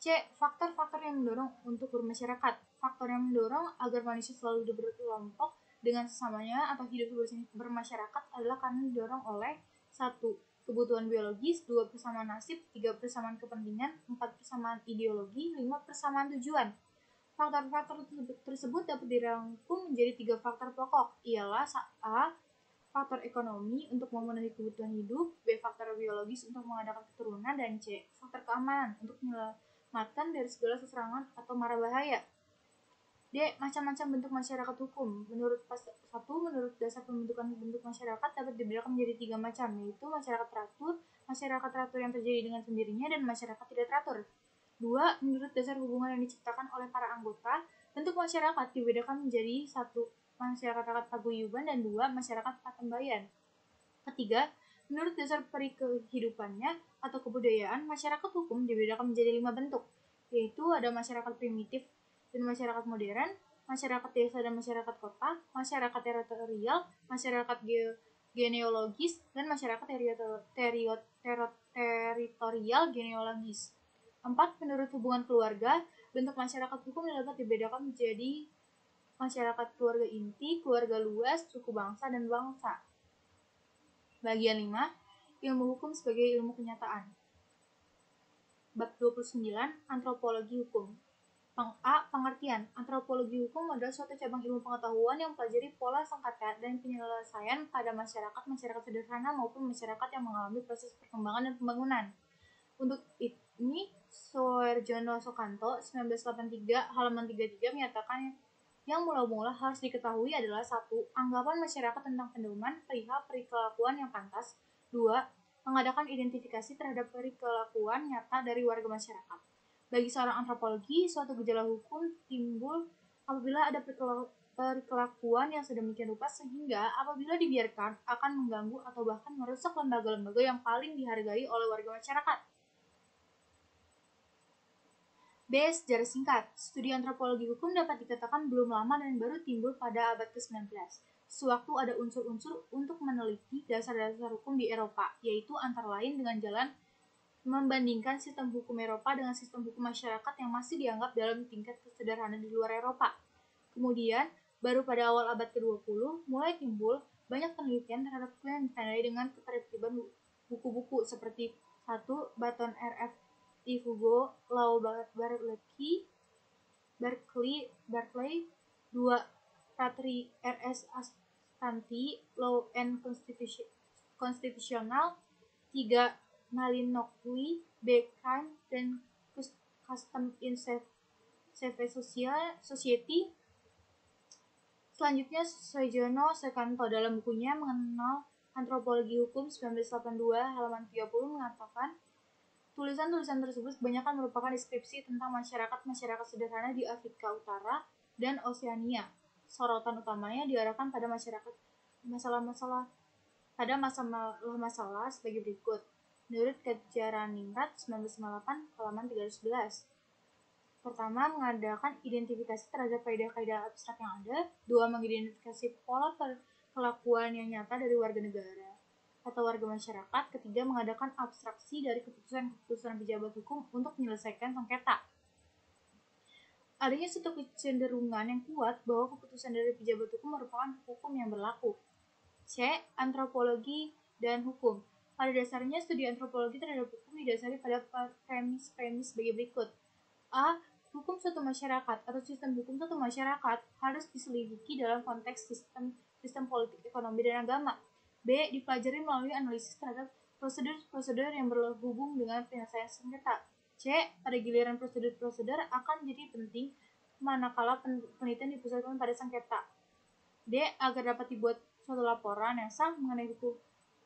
C. Faktor-faktor yang mendorong untuk bermasyarakat. Faktor yang mendorong agar manusia selalu hidup berkelompok dengan sesamanya atau hidup bermasyarakat adalah karena didorong oleh 1. Kebutuhan biologis, 2. Persamaan nasib, 3. Persamaan kepentingan, 4. Persamaan ideologi, 5. Persamaan tujuan. Faktor-faktor tersebut dapat dirangkum menjadi 3 faktor pokok, ialah A. Faktor ekonomi untuk memenuhi kebutuhan hidup, B. Faktor biologis untuk mengadakan keturunan, dan C. Faktor keamanan untuk menyelamatkan dari segala serangan atau mara bahaya. D. Macam-macam bentuk masyarakat hukum. Menurut dasar pembentukan bentuk masyarakat dapat dibedakan menjadi 3 macam, yaitu masyarakat teratur yang terjadi dengan sendirinya, dan masyarakat tidak teratur. 2. Menurut dasar hubungan yang diciptakan oleh para anggota, bentuk masyarakat dibedakan menjadi 1. Masyarakat paguyuban, dan 2. Masyarakat patembayan. Ketiga, menurut dasar perikehidupannya atau kebudayaan, masyarakat hukum dibedakan menjadi 5 bentuk, yaitu ada masyarakat primitif dan masyarakat modern, masyarakat desa dan masyarakat kota, masyarakat teritorial, masyarakat genealogis, dan masyarakat teritorial genealogis. 4. Menurut hubungan keluarga, bentuk masyarakat hukum dapat dibedakan menjadi masyarakat keluarga inti, keluarga luas, suku bangsa, dan bangsa. Bagian 5. Ilmu hukum sebagai ilmu kenyataan. Bab 29. Antropologi hukum. A. Pengertian. Antropologi hukum adalah suatu cabang ilmu pengetahuan yang mempelajari pola sengketa dan penyelesaian pada masyarakat sederhana maupun masyarakat yang mengalami proses perkembangan dan pembangunan. Untuk ini, Soeharjono Soekanto 1983 halaman 33 menyatakan yang mula-mula harus diketahui adalah 1. Anggapan masyarakat tentang pedoman perihal perilakuan yang pantas. 2. Mengadakan identifikasi terhadap perilakuan nyata dari warga masyarakat. Bagi seorang antropologi, suatu gejala hukum timbul apabila ada perilakuan yang sedemikian rupa sehingga apabila dibiarkan akan mengganggu atau bahkan merusak lembaga-lembaga yang paling dihargai oleh warga masyarakat. B. Sejarah singkat. Studi antropologi hukum dapat dikatakan belum lama dan baru timbul pada abad ke-19. Sewaktu ada unsur-unsur untuk meneliti dasar-dasar hukum di Eropa, yaitu antara lain dengan jalan membandingkan sistem hukum Eropa dengan sistem hukum masyarakat yang masih dianggap dalam tingkat kesederhanaan di luar Eropa. Kemudian, baru pada awal abad ke-20, mulai timbul banyak penelitian terhadap hukum yang ditandai dengan ketertiban buku-buku seperti 1. Baton R.F. Hugo Law Berkeley, 2. Ratri R.S. Astanti Law and Constitutional, 3. Malinowski, B. Crime dan Custom in Civil Society. Selanjutnya, Soeharjono Soekanto dalam bukunya Mengenal Antropologi Hukum 1982 halaman 30 mengatakan, tulisan-tulisan tersebut kebanyakan merupakan deskripsi tentang masyarakat sederhana di Afrika Utara dan Oseania. Sorotan utamanya diarahkan pada masalah-masalah sebagai berikut. Menurut Kejaraningrat 1998 halaman 311. Pertama, mengadakan identifikasi terhadap kaidah-kaidah abstrak yang ada. 2. Mengidentifikasi pola perlakuan yang nyata dari warga negara atau atau warga masyarakat. Ketiga, mengadakan abstraksi dari keputusan-keputusan pejabat hukum untuk menyelesaikan sengketa. Adanya suatu kecenderungan yang kuat bahwa keputusan dari pejabat hukum merupakan hukum yang berlaku. C. Antropologi dan hukum. Pada dasarnya, studi antropologi terhadap hukum didasari pada premis-premis sebagai berikut. A. Hukum suatu masyarakat atau sistem hukum suatu masyarakat harus diselidiki dalam konteks sistem politik, ekonomi, dan agama. B. Dipelajari melalui analisis terhadap prosedur-prosedur yang berhubung dengan penyelesaian sengketa. C. Pada giliran prosedur-prosedur akan menjadi penting manakala penelitian dipusatkan pada sengketa. D. Agar dapat dibuat suatu laporan yang sah mengenai hukum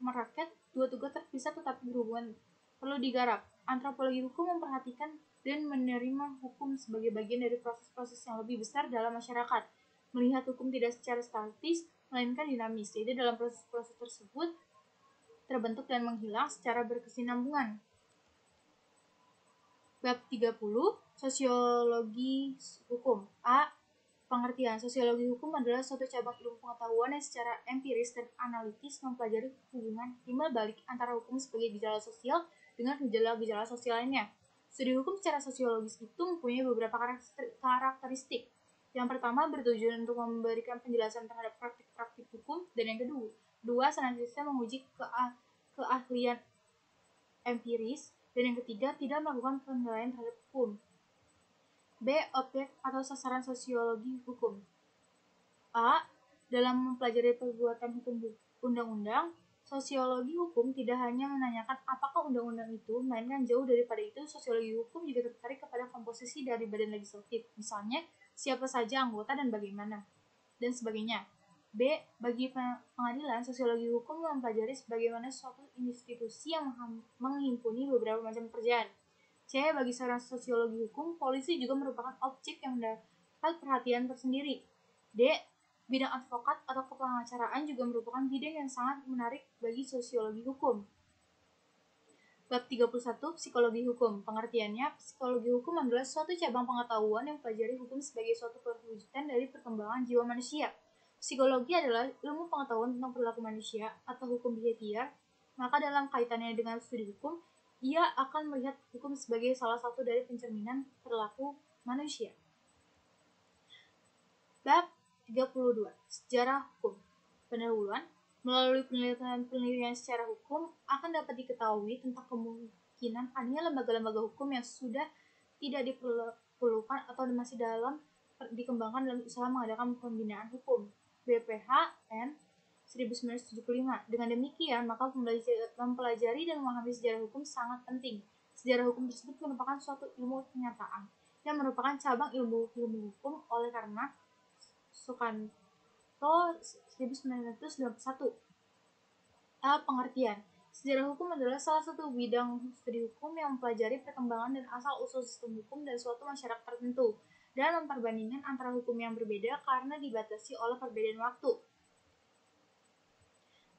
rakyat, dua tugas terpisah tetapi berhubungan perlu digarap. Antropologi hukum memperhatikan dan menerima hukum sebagai bagian dari proses-proses yang lebih besar dalam masyarakat. Melihat hukum tidak secara statis, melainkan dinamis, yaitu dalam proses-proses tersebut terbentuk dan menghilang secara berkesinambungan. Bab 30, Sosiologi Hukum. A. Pengertian. Sosiologi hukum adalah suatu cabang ilmu pengetahuan yang secara empiris dan analitis mempelajari hubungan timbal balik antara hukum sebagai gejala sosial dengan gejala-gejala sosial lainnya. Studi hukum secara sosiologis itu mempunyai beberapa karakteristik. Yang pertama, bertujuan untuk memberikan penjelasan terhadap praktik-praktik hukum, dan yang kedua, senantiasa menguji keahlian empiris, dan yang ketiga, tidak melakukan penilaian terhadap hukum. B. Objek atau sasaran sosiologi hukum. A. Dalam mempelajari perbuatan hukum undang-undang, sosiologi hukum tidak hanya menanyakan apakah undang-undang itu, melainkan jauh daripada itu, sosiologi hukum juga tertarik kepada komposisi dari badan legislatif, misalnya siapa saja anggota dan bagaimana, dan sebagainya. B. Bagi pengadilan, sosiologi hukum mempelajari sebagaimana suatu institusi yang menghimpuni beberapa macam pekerjaan. C. Bagi seorang sosiologi hukum, polisi juga merupakan objek yang mendapat perhatian tersendiri. D. Bidang advokat atau kepengacaraan juga merupakan bidang yang sangat menarik bagi sosiologi hukum. Bab 31, Psikologi Hukum. Pengertiannya, psikologi hukum adalah suatu cabang pengetahuan yang mempelajari hukum sebagai suatu perwujudan dari perkembangan jiwa manusia. Psikologi adalah ilmu pengetahuan tentang perilaku manusia atau hukum behavior, maka dalam kaitannya dengan studi hukum, ia akan melihat hukum sebagai salah satu dari pencerminan perilaku manusia. Bab 32, Sejarah Hukum. Pendahuluan. Melalui penelitian secara hukum akan dapat diketahui tentang kemungkinan adanya lembaga-lembaga hukum yang sudah tidak diperlukan atau masih dikembangkan dalam usaha mengadakan pembinaan hukum. BPHN 1975. Dengan demikian, maka mempelajari dan memahami sejarah hukum sangat penting. Sejarah hukum tersebut merupakan suatu ilmu kenyataan yang merupakan cabang ilmu hukum. Oleh karena Sukanto 1991. A. Pengertian. Sejarah hukum adalah salah satu bidang studi hukum yang mempelajari perkembangan dan asal-usul sistem hukum dan suatu masyarakat tertentu, dan memperbandingkan antara hukum yang berbeda karena dibatasi oleh perbedaan waktu.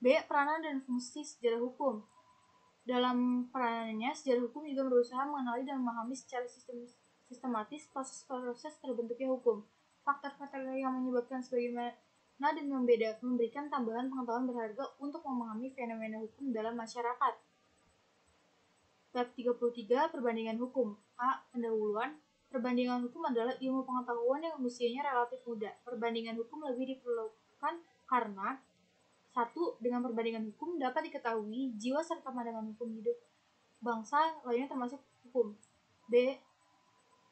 B. Peranan dan fungsi sejarah hukum. Dalam peranannya, sejarah hukum juga berusaha mengenali dan memahami secara sistematis proses-proses terbentuknya hukum, faktor-faktor yang menyebabkan sebagaimana dan memberikan tambahan pengetahuan berharga untuk memahami fenomena hukum dalam masyarakat. Bab 33, Perbandingan Hukum. A. Pendahuluan. Perbandingan hukum adalah ilmu pengetahuan yang usianya relatif muda. Perbandingan hukum lebih diperlukan karena 1. Dengan perbandingan hukum dapat diketahui jiwa serta pandangan hukum hidup bangsa lainnya termasuk hukum. B.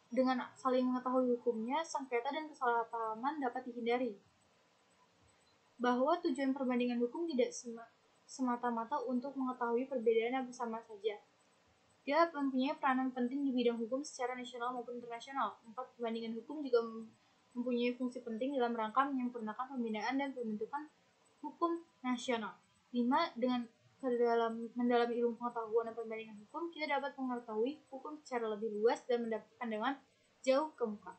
Dengan saling mengetahui hukumnya, sengketa dan kesalahpahaman dapat dihindari. Bahwa tujuan perbandingan hukum tidak semata-mata untuk mengetahui perbedaan yang bersama saja. Dia mempunyai peranan penting di bidang hukum secara nasional maupun internasional. 4. Perbandingan hukum juga mempunyai fungsi penting dalam rangka menyempurnakan pembinaan dan pembentukan hukum nasional. 5. Dengan mendalami ilmu pengetahuan dan perbandingan hukum, kita dapat mengetahui hukum secara lebih luas dan mendapat pandangan jauh ke muka.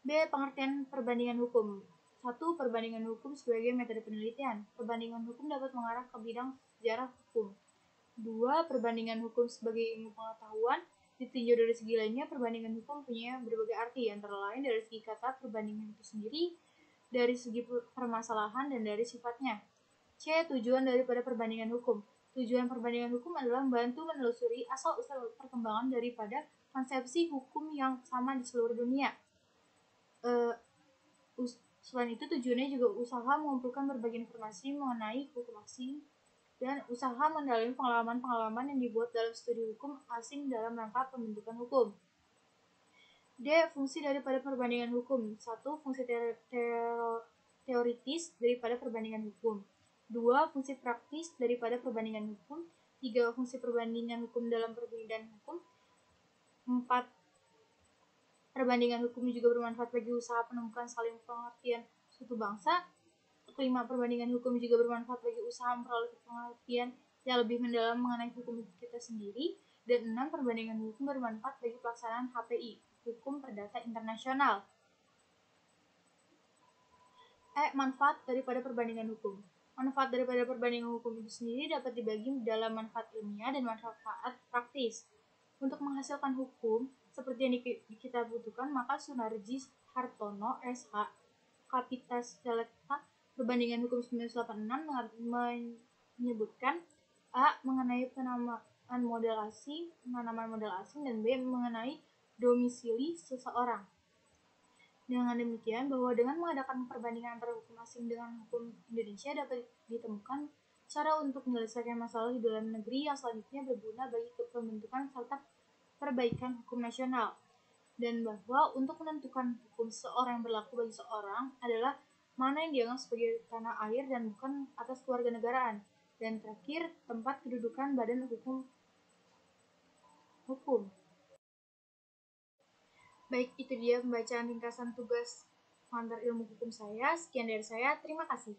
B. Pengertian perbandingan hukum. 1. Perbandingan hukum sebagai metode penelitian. Perbandingan hukum dapat mengarah ke bidang sejarah hukum. 2. Perbandingan hukum sebagai ilmu pengetahuan. Ditinjau dari segi lainnya, perbandingan hukum punya berbagai arti, antara lain dari segi kata perbandingan itu sendiri, dari segi permasalahan, dan dari sifatnya. C. Tujuan daripada perbandingan hukum. Tujuan perbandingan hukum adalah membantu menelusuri asal-usul perkembangan daripada konsepsi hukum yang sama di seluruh dunia. Selain itu, tujuannya juga usaha mengumpulkan berbagai informasi mengenai hukum asing dan usaha mendalami pengalaman-pengalaman yang dibuat dalam studi hukum asing dalam rangka pembentukan hukum. D. Fungsi daripada perbandingan hukum. 1. Fungsi teoritis daripada perbandingan hukum. 2. Fungsi praktis daripada perbandingan hukum. 3. Fungsi perbandingan hukum dalam perbedaan hukum. 4. Perbandingan hukum juga bermanfaat bagi usaha penemukan saling pengertian suatu bangsa. 5. Perbandingan hukum juga bermanfaat bagi usaha memperoleh pengertian yang lebih mendalam mengenai hukum kita sendiri. Dan 6. Perbandingan hukum bermanfaat bagi pelaksanaan HPI, Hukum Perdata Internasional. Manfaat daripada perbandingan hukum. Manfaat daripada perbandingan hukum itu sendiri dapat dibagi dalam manfaat ilmiah dan manfaat praktis. Untuk menghasilkan hukum seperti yang kita butuhkan, maka Sunarji Hartono, SH, Kapitas Selekta, Perbandingan Hukum 1986 menyebutkan A. Mengenai penanaman modal asing, dan B. Mengenai domisili seseorang. Dengan demikian, bahwa dengan mengadakan perbandingan antara hukum asing dengan hukum Indonesia dapat ditemukan cara untuk menyelesaikan masalah di dalam negeri yang selanjutnya berguna bagi pembentukan serta perbaikan hukum nasional. Dan bahwa untuk menentukan hukum seorang yang berlaku bagi seorang adalah mana yang dianggap sebagai tanah air dan bukan atas kewarganegaraan. Dan terakhir, tempat kedudukan badan hukum. Baik, itu dia pembacaan ringkasan tugas pengantar ilmu hukum saya. Sekian dari saya, terima kasih.